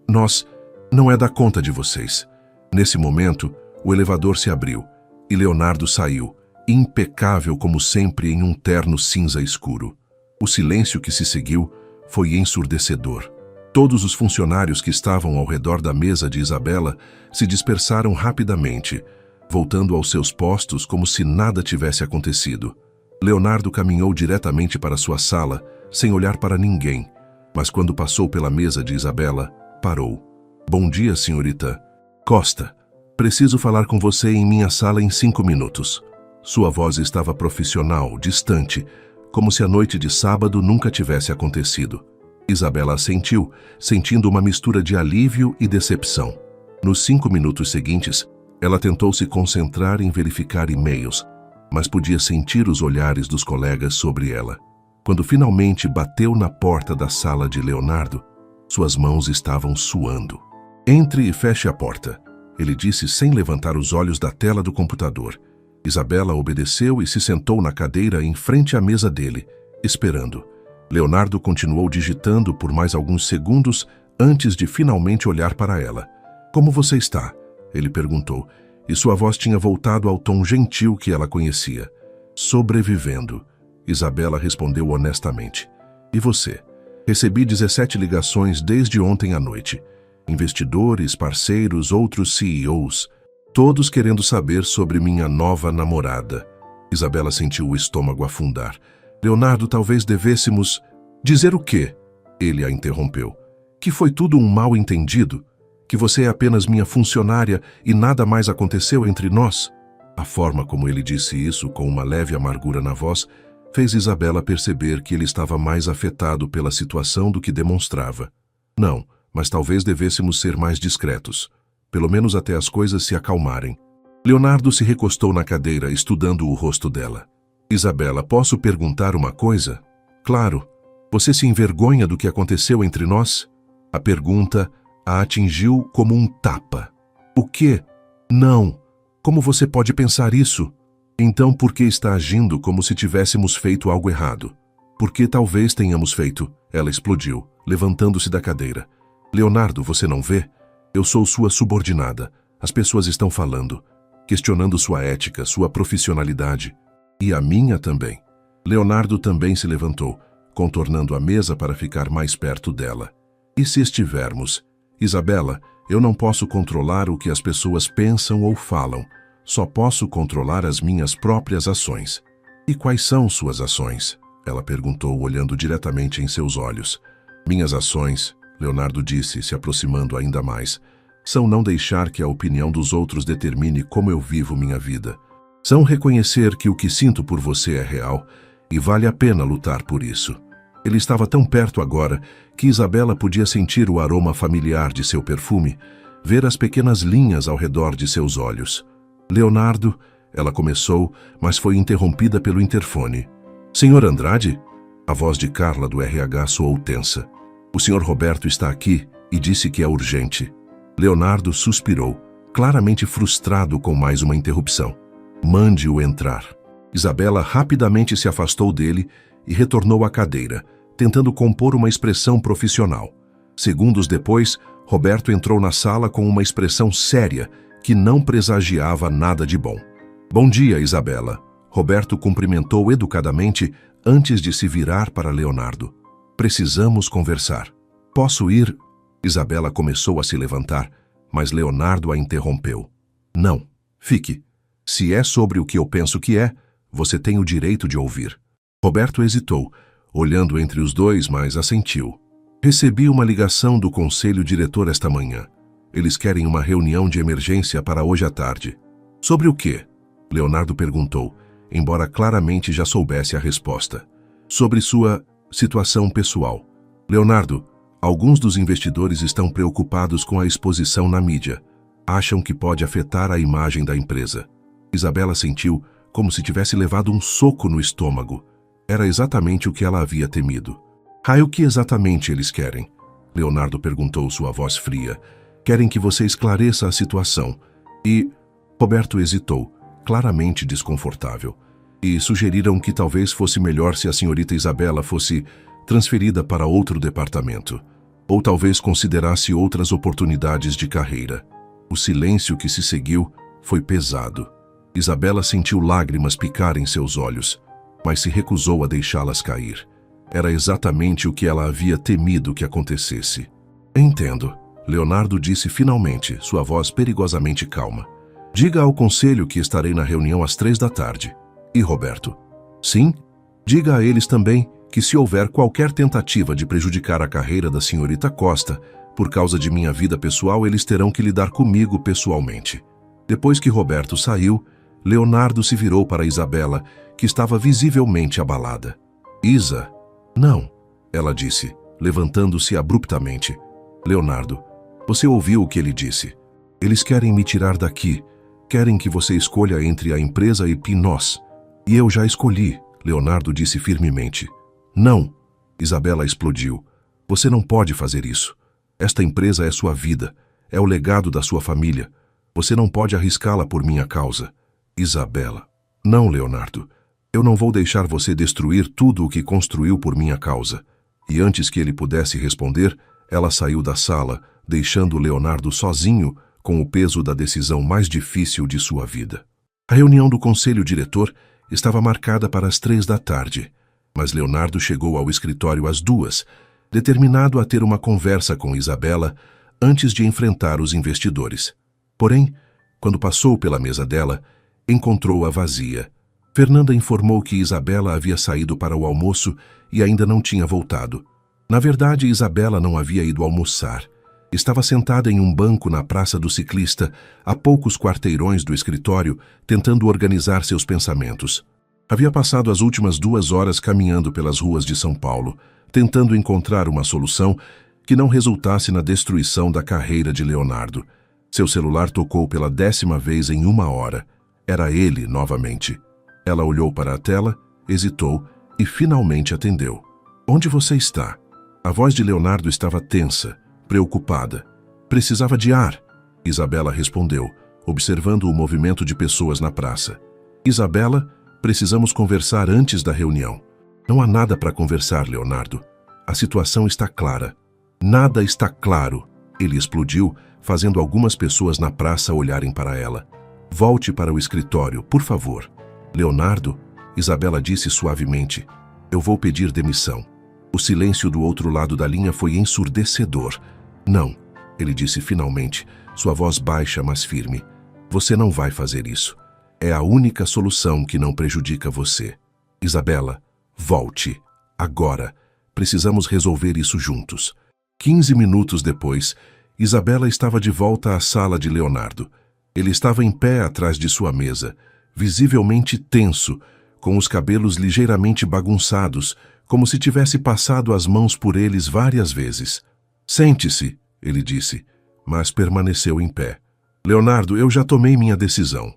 Nós, não é da conta de vocês. Nesse momento, o elevador se abriu e Leonardo saiu, impecável como sempre em um terno cinza escuro. O silêncio que se seguiu foi ensurdecedor. Todos os funcionários que estavam ao redor da mesa de Isabela se dispersaram rapidamente, voltando aos seus postos como se nada tivesse acontecido. Leonardo caminhou diretamente para sua sala, sem olhar para ninguém, mas quando passou pela mesa de Isabela, parou. Bom dia, senhorita Costa. Preciso falar com você em minha sala em 5 minutos. Sua voz estava profissional, distante, como se a noite de sábado nunca tivesse acontecido. Isabela assentiu, sentindo uma mistura de alívio e decepção. Nos 5 minutos seguintes, ela tentou se concentrar em verificar e-mails, mas podia sentir os olhares dos colegas sobre ela. Quando finalmente bateu na porta da sala de Leonardo, suas mãos estavam suando. Entre e feche a porta, ele disse sem levantar os olhos da tela do computador. Isabela obedeceu e se sentou na cadeira em frente à mesa dele, esperando. Leonardo continuou digitando por mais alguns segundos antes de finalmente olhar para ela. Como você está? Ele perguntou, e sua voz tinha voltado ao tom gentil que ela conhecia. Sobrevivendo, Isabela respondeu honestamente. E você? Recebi 17 ligações desde ontem à noite. Investidores, parceiros, outros CEOs, todos querendo saber sobre minha nova namorada. Isabela sentiu o estômago afundar. Leonardo, talvez devêssemos... Dizer o quê? Ele a interrompeu. Que foi tudo um mal-entendido? Que você é apenas minha funcionária e nada mais aconteceu entre nós? A forma como ele disse isso, com uma leve amargura na voz, fez Isabela perceber que ele estava mais afetado pela situação do que demonstrava. Não, mas talvez devêssemos ser mais discretos. Pelo menos até as coisas se acalmarem. Leonardo se recostou na cadeira, estudando o rosto dela. Isabela, posso perguntar uma coisa? Claro. Você se envergonha do que aconteceu entre nós? A pergunta a atingiu como um tapa. O quê? Não. Como você pode pensar isso? Então por que está agindo como se tivéssemos feito algo errado? Porque talvez tenhamos feito. Ela explodiu, levantando-se da cadeira. Leonardo, você não vê? Eu sou sua subordinada. As pessoas estão falando, questionando sua ética, sua profissionalidade. E a minha também. Leonardo também se levantou, contornando a mesa para ficar mais perto dela. E se estivermos? Isabela, eu não posso controlar o que as pessoas pensam ou falam. Só posso controlar as minhas próprias ações. E quais são suas ações? Ela perguntou, olhando diretamente em seus olhos. Minhas ações, Leonardo disse, se aproximando ainda mais, são não deixar que a opinião dos outros determine como eu vivo minha vida. São reconhecer que o que sinto por você é real e vale a pena lutar por isso. Ele estava tão perto agora que Isabela podia sentir o aroma familiar de seu perfume, ver as pequenas linhas ao redor de seus olhos. Leonardo, ela começou, mas foi interrompida pelo interfone. Senhor Andrade? A voz de Carla do RH soou tensa. O senhor Roberto está aqui e disse que é urgente. Leonardo suspirou, claramente frustrado com mais uma interrupção. Mande-o entrar. Isabela rapidamente se afastou dele e retornou à cadeira, tentando compor uma expressão profissional. Segundos depois, Roberto entrou na sala com uma expressão séria que não presagiava nada de bom. Bom dia, Isabela. Roberto cumprimentou educadamente antes de se virar para Leonardo. Precisamos conversar. Posso ir? Isabela começou a se levantar, mas Leonardo a interrompeu. Não, fique. Se é sobre o que eu penso que é, você tem o direito de ouvir. Roberto hesitou, olhando entre os dois, mas assentiu. Recebi uma ligação do conselho diretor esta manhã. Eles querem uma reunião de emergência para hoje à tarde. Sobre o quê? Leonardo perguntou, embora claramente já soubesse a resposta. Sobre sua situação pessoal. Leonardo, alguns dos investidores estão preocupados com a exposição na mídia. Acham que pode afetar a imagem da empresa. Isabela sentiu como se tivesse levado um soco no estômago. Era exatamente o que ela havia temido. O que exatamente eles querem? Leonardo perguntou, sua voz fria. Querem que você esclareça a situação. E Roberto hesitou, claramente desconfortável. E sugeriram que talvez fosse melhor se a senhorita Isabela fosse transferida para outro departamento. Ou talvez considerasse outras oportunidades de carreira. O silêncio que se seguiu foi pesado. Isabela sentiu lágrimas picar em seus olhos, mas se recusou a deixá-las cair. Era exatamente o que ela havia temido que acontecesse. Entendo, Leonardo disse finalmente, sua voz perigosamente calma. Diga ao conselho que estarei na reunião às 15h. E Roberto? Sim? Diga a eles também que se houver qualquer tentativa de prejudicar a carreira da senhorita Costa, por causa de minha vida pessoal, eles terão que lidar comigo pessoalmente. Depois que Roberto saiu, Leonardo se virou para Isabela, que estava visivelmente abalada. Isa? Não, ela disse, levantando-se abruptamente. Leonardo, você ouviu o que ele disse. Eles querem me tirar daqui. Querem que você escolha entre a empresa e nós. E eu já escolhi, Leonardo disse firmemente. Não, Isabela explodiu. Você não pode fazer isso. Esta empresa é sua vida. É o legado da sua família. Você não pode arriscá-la por minha causa. Isabela. Não, Leonardo. Eu não vou deixar você destruir tudo o que construiu por minha causa. E antes que ele pudesse responder, ela saiu da sala, deixando Leonardo sozinho com o peso da decisão mais difícil de sua vida. A reunião do conselho diretor estava marcada para as 15h, mas Leonardo chegou ao escritório às 2h, determinado a ter uma conversa com Isabela antes de enfrentar os investidores. Porém, quando passou pela mesa dela, encontrou-a vazia. Fernanda informou que Isabela havia saído para o almoço e ainda não tinha voltado. Na verdade, Isabela não havia ido almoçar. Estava sentada em um banco na Praça do Ciclista, a poucos quarteirões do escritório, tentando organizar seus pensamentos. Havia passado as últimas 2 horas caminhando pelas ruas de São Paulo, tentando encontrar uma solução que não resultasse na destruição da carreira de Leonardo. Seu celular tocou pela 10ª vez em 1 hora. Era ele novamente. Ela olhou para a tela, hesitou e finalmente atendeu. Onde você está? A voz de Leonardo estava tensa, preocupada. Precisava de ar. Isabela respondeu, observando o movimento de pessoas na praça. Isabela, precisamos conversar antes da reunião. Não há nada para conversar, Leonardo. A situação está clara. Nada está claro. Ele explodiu, fazendo algumas pessoas na praça olharem para ela. Volte para o escritório, por favor. Leonardo, Isabela disse suavemente, eu vou pedir demissão. O silêncio do outro lado da linha foi ensurdecedor. Não, ele disse finalmente, sua voz baixa, mas firme. Você não vai fazer isso. É a única solução que não prejudica você. Isabela, volte. Agora. Precisamos resolver isso juntos. 15 minutos depois, Isabela estava de volta à sala de Leonardo. Ele estava em pé atrás de sua mesa, visivelmente tenso, com os cabelos ligeiramente bagunçados, como se tivesse passado as mãos por eles várias vezes. Sente-se, ele disse, mas permaneceu em pé. Leonardo, eu já tomei minha decisão.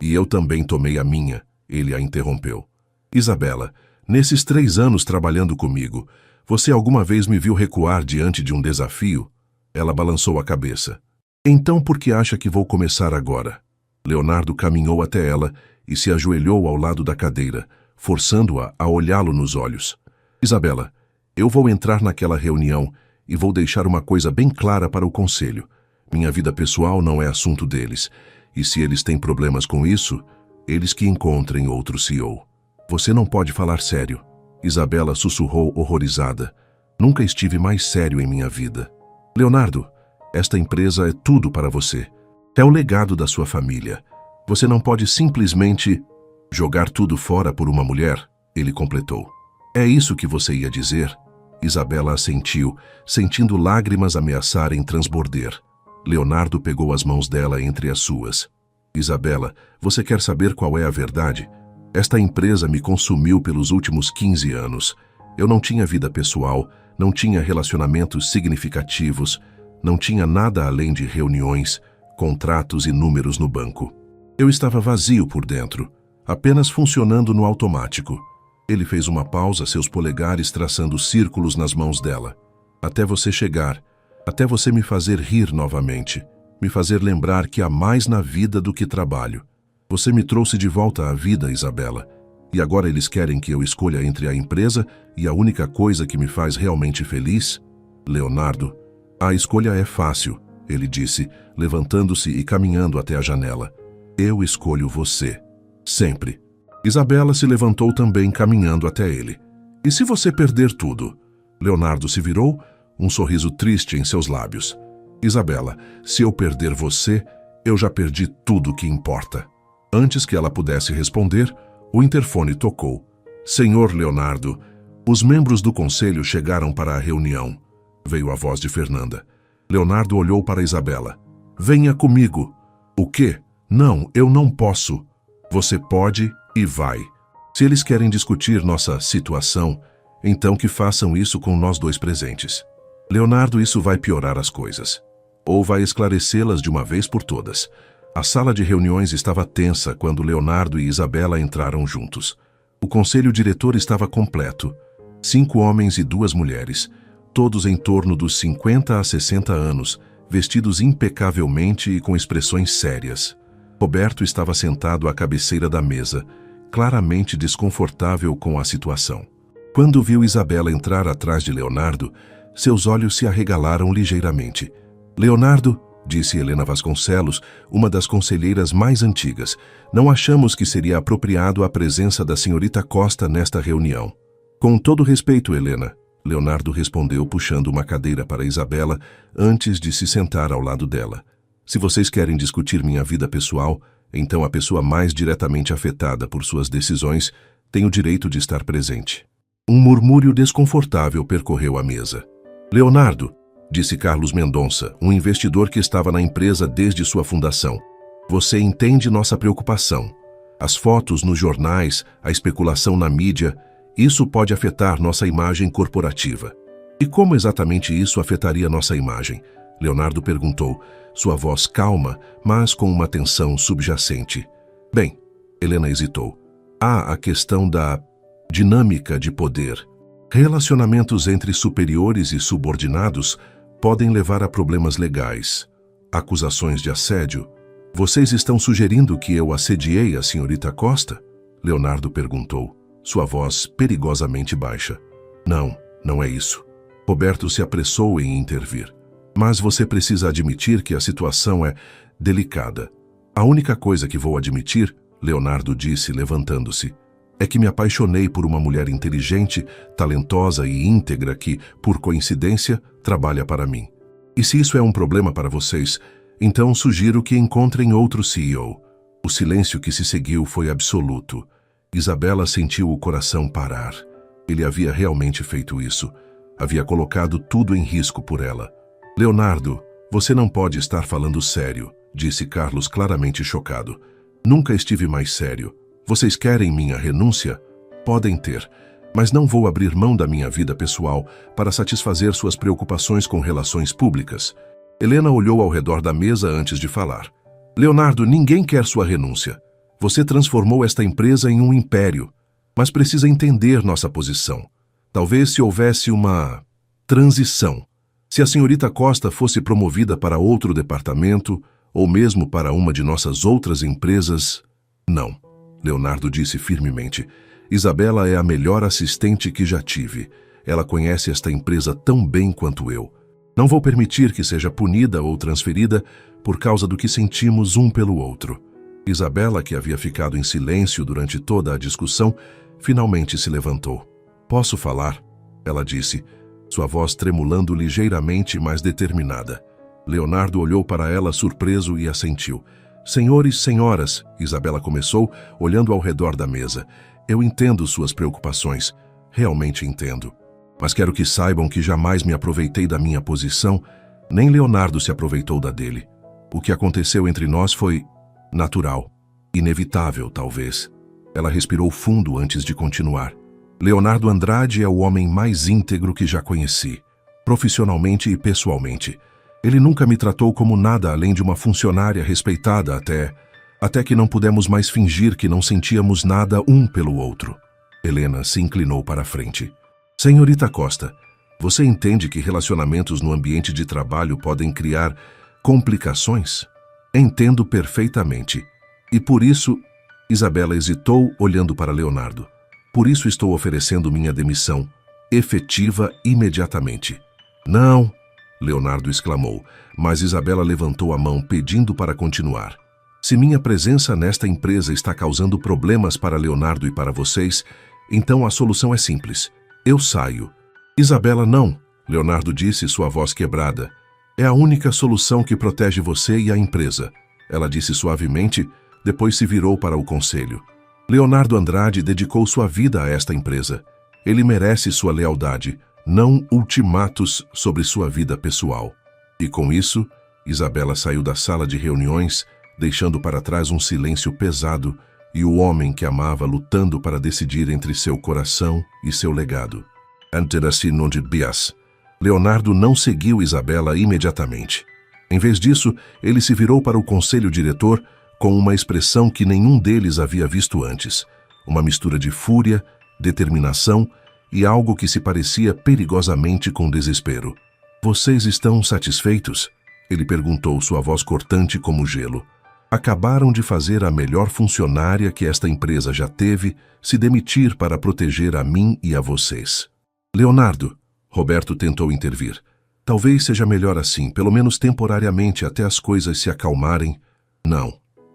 E eu também tomei a minha, ele a interrompeu. Isabela, nesses 3 anos trabalhando comigo, você alguma vez me viu recuar diante de um desafio? Ela balançou a cabeça. Então por que acha que vou começar agora? Leonardo caminhou até ela e se ajoelhou ao lado da cadeira, forçando-a a olhá-lo nos olhos. Isabela, eu vou entrar naquela reunião e vou deixar uma coisa bem clara para o conselho. Minha vida pessoal não é assunto deles, e se eles têm problemas com isso, eles que encontrem outro CEO. Você não pode falar sério. Isabela sussurrou horrorizada. Nunca estive mais sério em minha vida. Leonardo, esta empresa é tudo para você. É o legado da sua família. Você não pode simplesmente jogar tudo fora por uma mulher, ele completou. É isso que você ia dizer? Isabela assentiu, sentindo lágrimas ameaçarem transborder. Leonardo pegou as mãos dela entre as suas. Isabela, você quer saber qual é a verdade? Esta empresa me consumiu pelos últimos 15 anos. Eu não tinha vida pessoal, não tinha relacionamentos significativos, não tinha nada além de reuniões, contratos e números no banco. Eu estava vazio por dentro, apenas funcionando no automático. Ele fez uma pausa, seus polegares traçando círculos nas mãos dela. Até você chegar, até você me fazer rir novamente, me fazer lembrar que há mais na vida do que trabalho. Você me trouxe de volta à vida, Isabela, e agora eles querem que eu escolha entre a empresa e a única coisa que me faz realmente feliz? Leonardo, a escolha é fácil, ele disse, levantando-se e caminhando até a janela. Eu escolho você. Sempre. Isabela se levantou também, caminhando até ele. E se você perder tudo? Leonardo se virou, um sorriso triste em seus lábios. Isabela, se eu perder você, eu já perdi tudo que importa. Antes que ela pudesse responder, o interfone tocou. Senhor Leonardo, os membros do conselho chegaram para a reunião. Veio a voz de Fernanda. Leonardo olhou para Isabela. Venha comigo. O quê? Não, eu não posso. Você pode e vai. Se eles querem discutir nossa situação, então que façam isso com nós dois presentes. Leonardo, isso vai piorar as coisas. Ou vai esclarecê-las de uma vez por todas. A sala de reuniões estava tensa quando Leonardo e Isabela entraram juntos. O conselho diretor estava completo. 5 homens e 2 mulheres, todos em torno dos 50 a 60 anos, vestidos impecavelmente e com expressões sérias. Roberto estava sentado à cabeceira da mesa, claramente desconfortável com a situação. Quando viu Isabela entrar atrás de Leonardo, seus olhos se arregalaram ligeiramente. Leonardo, disse Helena Vasconcelos, uma das conselheiras mais antigas, não achamos que seria apropriado a presença da senhorita Costa nesta reunião. Com todo respeito, Helena, Leonardo respondeu puxando uma cadeira para Isabela antes de se sentar ao lado dela. Se vocês querem discutir minha vida pessoal, então a pessoa mais diretamente afetada por suas decisões tem o direito de estar presente. Um murmúrio desconfortável percorreu a mesa. Leonardo, disse Carlos Mendonça, um investidor que estava na empresa desde sua fundação. Você entende nossa preocupação. As fotos nos jornais, a especulação na mídia, isso pode afetar nossa imagem corporativa. E como exatamente isso afetaria nossa imagem? Leonardo perguntou, sua voz calma, mas com uma tensão subjacente. Bem, Helena hesitou. Há a questão da dinâmica de poder. Relacionamentos entre superiores e subordinados podem levar a problemas legais. Acusações de assédio. Vocês estão sugerindo que eu assediei a senhorita Costa? Leonardo perguntou, sua voz perigosamente baixa. Não, não é isso. Roberto se apressou em intervir. Mas você precisa admitir que a situação é delicada. A única coisa que vou admitir, Leonardo disse, levantando-se, é que me apaixonei por uma mulher inteligente, talentosa e íntegra que, por coincidência, trabalha para mim. E se isso é um problema para vocês, então sugiro que encontrem outro CEO. O silêncio que se seguiu foi absoluto. Isabela sentiu o coração parar. Ele havia realmente feito isso. Havia colocado tudo em risco por ela. Leonardo, você não pode estar falando sério, disse Carlos claramente chocado. Nunca estive mais sério. Vocês querem minha renúncia? Podem ter. Mas não vou abrir mão da minha vida pessoal para satisfazer suas preocupações com relações públicas. Helena olhou ao redor da mesa antes de falar. Leonardo, ninguém quer sua renúncia. Você transformou esta empresa em um império, mas precisa entender nossa posição. Talvez se houvesse uma transição. Se a senhorita Costa fosse promovida para outro departamento, ou mesmo para uma de nossas outras empresas... Não, Leonardo disse firmemente. Isabela é a melhor assistente que já tive. Ela conhece esta empresa tão bem quanto eu. Não vou permitir que seja punida ou transferida por causa do que sentimos um pelo outro. Isabela, que havia ficado em silêncio durante toda a discussão, finalmente se levantou. Posso falar? Ela disse, sua voz tremulando ligeiramente, mas determinada. Leonardo olhou para ela surpreso e assentiu. Senhores, senhoras, Isabela começou, olhando ao redor da mesa. Eu entendo suas preocupações, realmente entendo. Mas quero que saibam que jamais me aproveitei da minha posição, nem Leonardo se aproveitou da dele. O que aconteceu entre nós foi natural, inevitável, talvez. Ela respirou fundo antes de continuar. Leonardo Andrade é o homem mais íntegro que já conheci, profissionalmente e pessoalmente. Ele nunca me tratou como nada além de uma funcionária respeitada até que não pudemos mais fingir que não sentíamos nada um pelo outro. Helena se inclinou para a frente. Senhorita Costa, você entende que relacionamentos no ambiente de trabalho podem criar complicações? Entendo perfeitamente. E por isso, Isabela hesitou olhando para Leonardo. Por isso estou oferecendo minha demissão, efetiva imediatamente. Não, Leonardo exclamou, mas Isabela levantou a mão pedindo para continuar. Se minha presença nesta empresa está causando problemas para Leonardo e para vocês, então a solução é simples. Eu saio. Isabela, não, Leonardo disse, sua voz quebrada. É a única solução que protege você e a empresa. Ela disse suavemente, depois se virou para o conselho. Leonardo Andrade dedicou sua vida a esta empresa. Ele merece sua lealdade, não ultimatos sobre sua vida pessoal. E com isso, Isabela saiu da sala de reuniões, deixando para trás um silêncio pesado e o homem que amava lutando para decidir entre seu coração e seu legado. Leonardo não seguiu Isabela imediatamente. Em vez disso, ele se virou para o conselho diretor com uma expressão que nenhum deles havia visto antes, uma mistura de fúria, determinação e algo que se parecia perigosamente com desespero. Vocês estão satisfeitos? Ele perguntou, sua voz cortante como gelo. Acabaram de fazer a melhor funcionária que esta empresa já teve se demitir para proteger a mim e a vocês. Leonardo, Roberto tentou intervir. Talvez seja melhor assim, pelo menos temporariamente, até as coisas se acalmarem. Não.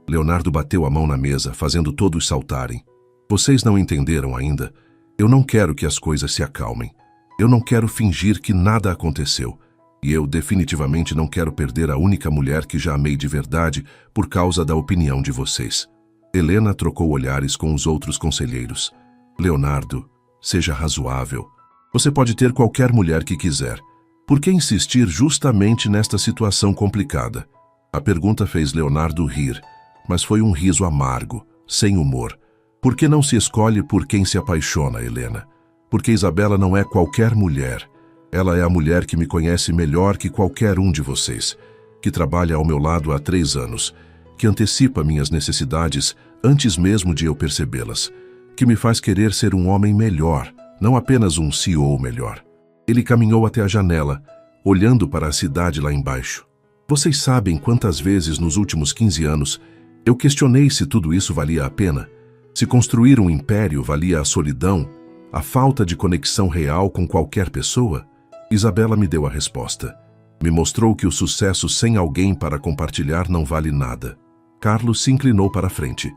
Leonardo bateu a mão na mesa, fazendo todos saltarem. Vocês não entenderam ainda. Eu não quero que as coisas se acalmem. Eu não quero fingir que nada aconteceu. E eu definitivamente não quero perder a única mulher que já amei de verdade por causa da opinião de vocês. Helena trocou olhares com os outros conselheiros. Leonardo, seja razoável. Você pode ter qualquer mulher que quiser. Por que insistir justamente nesta situação complicada? A pergunta fez Leonardo rir, mas foi um riso amargo, sem humor. Por que não se escolhe por quem se apaixona, Helena? Porque Isabela não é qualquer mulher. Ela é a mulher que me conhece melhor que qualquer um de vocês, que trabalha ao meu lado há 3 anos, que antecipa minhas necessidades antes mesmo de eu percebê-las, que me faz querer ser um homem melhor, não apenas um CEO melhor. Ele caminhou até a janela, olhando para a cidade lá embaixo. Vocês sabem quantas vezes nos últimos 15 anos eu questionei se tudo isso valia a pena? Se construir um império valia a solidão, a falta de conexão real com qualquer pessoa? Isabela me deu a resposta. Me mostrou que o sucesso sem alguém para compartilhar não vale nada. Carlos se inclinou para a frente.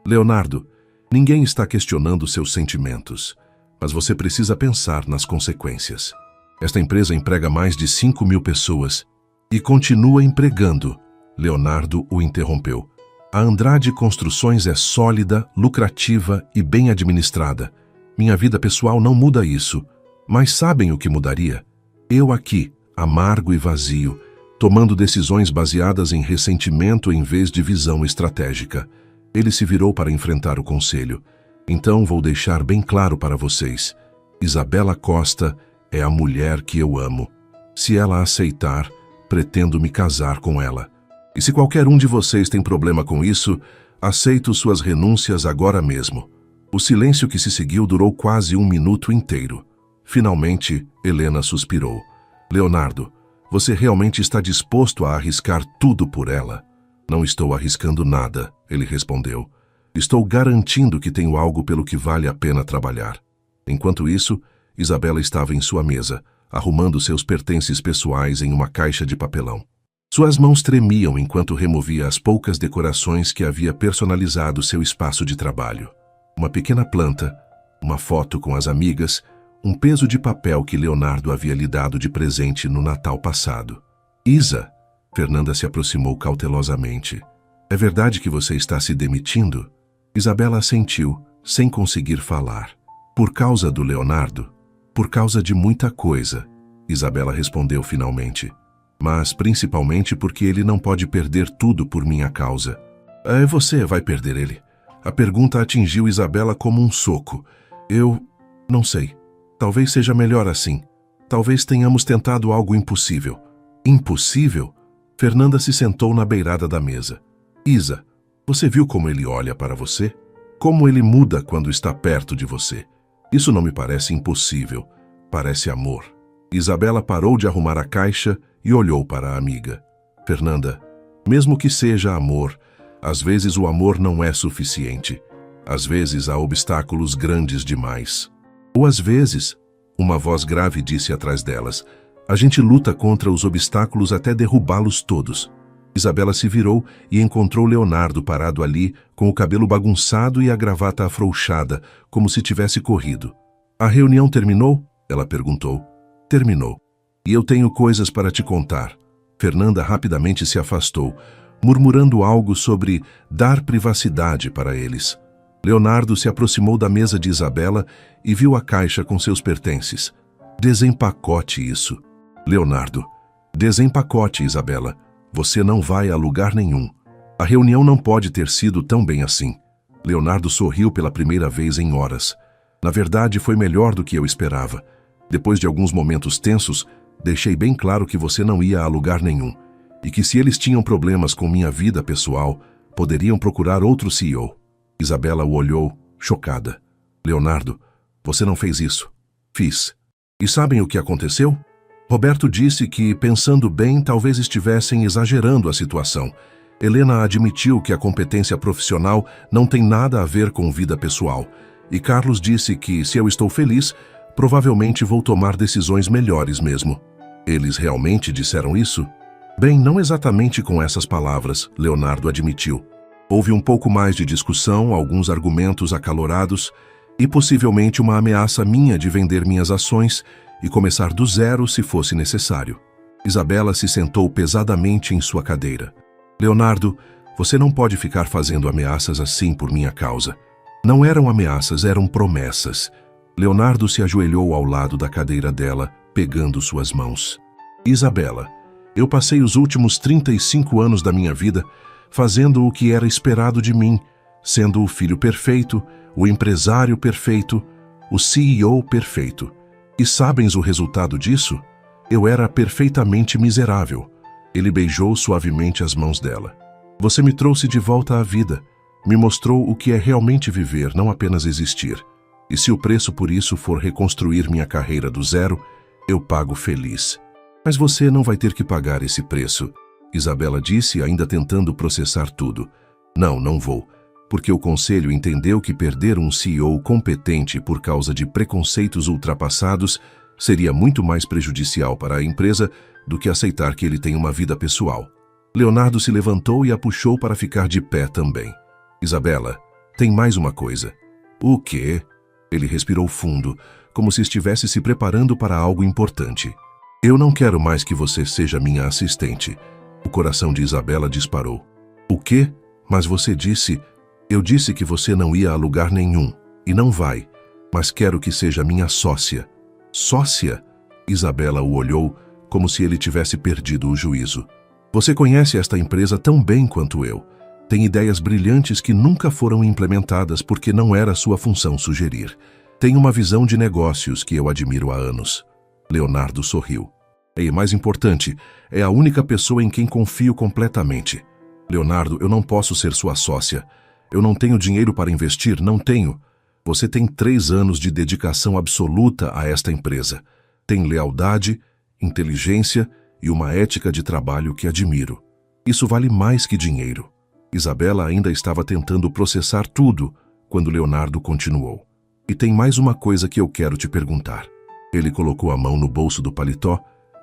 Leonardo, ninguém está questionando seus sentimentos, mas você precisa pensar nas consequências. Esta empresa emprega mais de 5.000 pessoas e continua empregando. Leonardo o interrompeu. A Andrade Construções é sólida, lucrativa e bem administrada. Minha vida pessoal não muda isso, mas sabem o que mudaria? Eu aqui, amargo e vazio, tomando decisões baseadas em ressentimento em vez de visão estratégica. Ele se virou para enfrentar o conselho. Então vou deixar bem claro para vocês. Isabela Costa é a mulher que eu amo. Se ela aceitar, pretendo me casar com ela. E se qualquer um de vocês tem problema com isso, aceito suas renúncias agora mesmo. O silêncio que se seguiu durou quase 1 minuto inteiro. Finalmente, Helena suspirou. Leonardo, você realmente está disposto a arriscar tudo por ela? Não estou arriscando nada, ele respondeu. Estou garantindo que tenho algo pelo que vale a pena trabalhar. Enquanto isso, Isabela estava em sua mesa, arrumando seus pertences pessoais em uma caixa de papelão. Suas mãos tremiam enquanto removia as poucas decorações que havia personalizado seu espaço de trabalho. Uma pequena planta, uma foto com as amigas, um peso de papel que Leonardo havia lhe dado de presente no Natal passado. Isa, Fernanda se aproximou cautelosamente. É verdade que você está se demitindo? Isabela assentiu, sem conseguir falar. Por causa do Leonardo? Por causa de muita coisa, Isabela respondeu finalmente. Mas principalmente porque ele não pode perder tudo por minha causa. Você vai perder ele. A pergunta atingiu Isabela como um soco. Eu não sei. Talvez seja melhor assim. Talvez tenhamos tentado algo impossível. Impossível? Fernanda se sentou na beirada da mesa. Isa, você viu como ele olha para você? Como ele muda quando está perto de você? Isso não me parece impossível. Parece amor. Isabela parou de arrumar a caixa e olhou para a amiga. Fernanda, mesmo que seja amor, às vezes o amor não é suficiente. Às vezes há obstáculos grandes demais. Ou às vezes, uma voz grave disse atrás delas, a gente luta contra os obstáculos até derrubá-los todos. Isabela se virou e encontrou Leonardo parado ali, com o cabelo bagunçado e a gravata afrouxada, como se tivesse corrido. A reunião terminou? Ela perguntou. Terminou. E eu tenho coisas para te contar. Fernanda rapidamente se afastou, murmurando algo sobre dar privacidade para eles. Leonardo se aproximou da mesa de Isabela e viu a caixa com seus pertences. Desempacote isso. Leonardo. Desempacote, Isabela. Você não vai a lugar nenhum. A reunião não pode ter sido tão bem assim. Leonardo sorriu pela primeira vez em horas. Na verdade, foi melhor do que eu esperava. Depois de alguns momentos tensos, deixei bem claro que você não ia a lugar nenhum. E que se eles tinham problemas com minha vida pessoal, poderiam procurar outro CEO. Isabela o olhou, chocada. Leonardo, você não fez isso. Fiz. E sabem o que aconteceu? Roberto disse que, pensando bem, talvez estivessem exagerando a situação. Helena admitiu que a competência profissional não tem nada a ver com vida pessoal. E Carlos disse que, se eu estou feliz, provavelmente vou tomar decisões melhores mesmo. Eles realmente disseram isso? Bem, não exatamente com essas palavras, Leonardo admitiu. Houve um pouco mais de discussão, alguns argumentos acalorados e possivelmente uma ameaça minha de vender minhas ações e começar do zero se fosse necessário. Isabela se sentou pesadamente em sua cadeira. Leonardo, você não pode ficar fazendo ameaças assim por minha causa. Não eram ameaças, eram promessas. Leonardo se ajoelhou ao lado da cadeira dela, pegando suas mãos. Isabela, eu passei os últimos 35 anos da minha vida fazendo o que era esperado de mim, sendo o filho perfeito, o empresário perfeito, o CEO perfeito. E sabem o resultado disso? Eu era perfeitamente miserável. Ele beijou suavemente as mãos dela. Você me trouxe de volta à vida. Me mostrou o que é realmente viver, não apenas existir. E se o preço por isso for reconstruir minha carreira do zero, eu pago feliz. Mas você não vai ter que pagar esse preço, Isabela disse, ainda tentando processar tudo. Não vou. Porque o conselho entendeu que perder um CEO competente por causa de preconceitos ultrapassados seria muito mais prejudicial para a empresa do que aceitar que ele tem uma vida pessoal. Leonardo se levantou e a puxou para ficar de pé também. Isabela, tem mais uma coisa. O quê? Ele respirou fundo, como se estivesse se preparando para algo importante. Eu não quero mais que você seja minha assistente. O coração de Isabela disparou. O quê? Mas você disse... Eu disse que você não ia a lugar nenhum, e não vai, mas quero que seja minha sócia. Sócia? Isabela o olhou, como se ele tivesse perdido o juízo. Você conhece esta empresa tão bem quanto eu. Tem ideias brilhantes que nunca foram implementadas porque não era sua função sugerir. Tem uma visão de negócios que eu admiro há anos. Leonardo sorriu. E mais importante, é a única pessoa em quem confio completamente. Leonardo, eu não posso ser sua sócia. Eu não tenho dinheiro para investir, não tenho. Você tem 3 anos de dedicação absoluta a esta empresa. Tem lealdade, inteligência e uma ética de trabalho que admiro. Isso vale mais que dinheiro. Isabela ainda estava tentando processar tudo quando Leonardo continuou. E tem mais uma coisa que eu quero te perguntar. Ele colocou a mão no bolso do paletó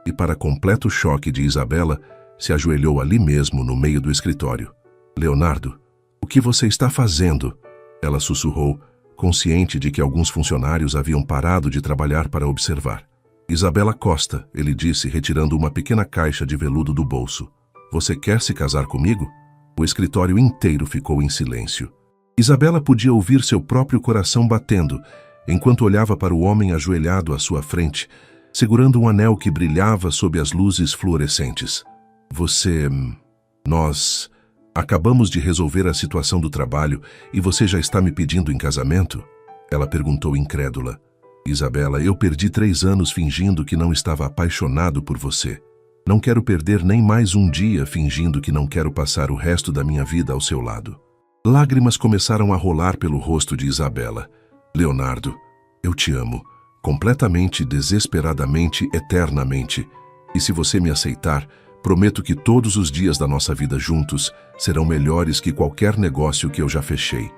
e, para completo choque de Isabela, se ajoelhou ali mesmo no meio do escritório. Leonardo, o que você está fazendo? Ela sussurrou, consciente de que alguns funcionários haviam parado de trabalhar para observar. Isabela Costa, ele disse, retirando uma pequena caixa de veludo do bolso. Você quer se casar comigo? O escritório inteiro ficou em silêncio. Isabela podia ouvir seu próprio coração batendo, enquanto olhava para o homem ajoelhado à sua frente, segurando um anel que brilhava sob as luzes fluorescentes. Nós acabamos de resolver a situação do trabalho e você já está me pedindo em casamento? Ela perguntou incrédula. Isabela, eu perdi 3 anos fingindo que não estava apaixonado por você. Não quero perder nem mais um dia fingindo que não quero passar o resto da minha vida ao seu lado. Lágrimas começaram a rolar pelo rosto de Isabela. Leonardo, eu te amo. Completamente, desesperadamente, eternamente. E se você me aceitar, prometo que todos os dias da nossa vida juntos serão melhores que qualquer negócio que eu já fechei.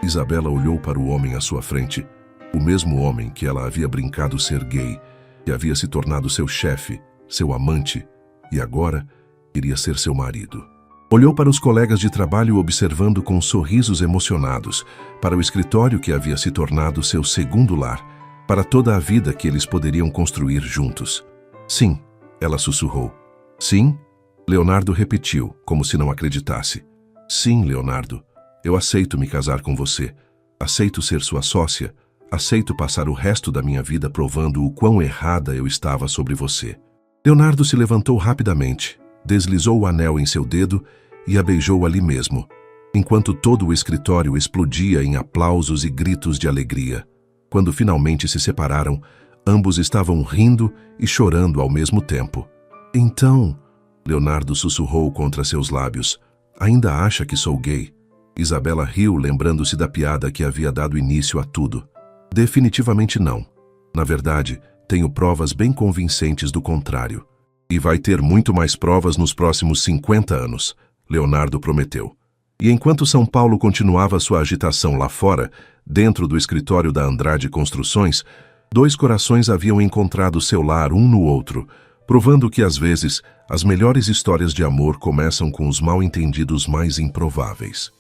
Isabela olhou para o homem à sua frente, o mesmo homem que ela havia brincado ser gay, que havia se tornado seu chefe, seu amante, e agora iria ser seu marido. Olhou para os colegas de trabalho observando com sorrisos emocionados, para o escritório que havia se tornado seu segundo lar, para toda a vida que eles poderiam construir juntos. Sim, ela sussurrou. Sim? Leonardo repetiu, como se não acreditasse. Sim, Leonardo, eu aceito me casar com você. Aceito ser sua sócia. Aceito passar o resto da minha vida provando o quão errada eu estava sobre você. Leonardo se levantou rapidamente, deslizou o anel em seu dedo e a beijou ali mesmo, enquanto todo o escritório explodia em aplausos e gritos de alegria. Quando finalmente se separaram, ambos estavam rindo e chorando ao mesmo tempo. Então, Leonardo sussurrou contra seus lábios, ainda acha que sou gay? Isabela riu, lembrando-se da piada que havia dado início a tudo. Definitivamente não. Na verdade, tenho provas bem convincentes do contrário. E vai ter muito mais provas nos próximos 50 anos, Leonardo prometeu. E enquanto São Paulo continuava sua agitação lá fora, dentro do escritório da Andrade Construções, 2 corações haviam encontrado seu lar um no outro, provando que, às vezes, as melhores histórias de amor começam com os mal-entendidos mais improváveis.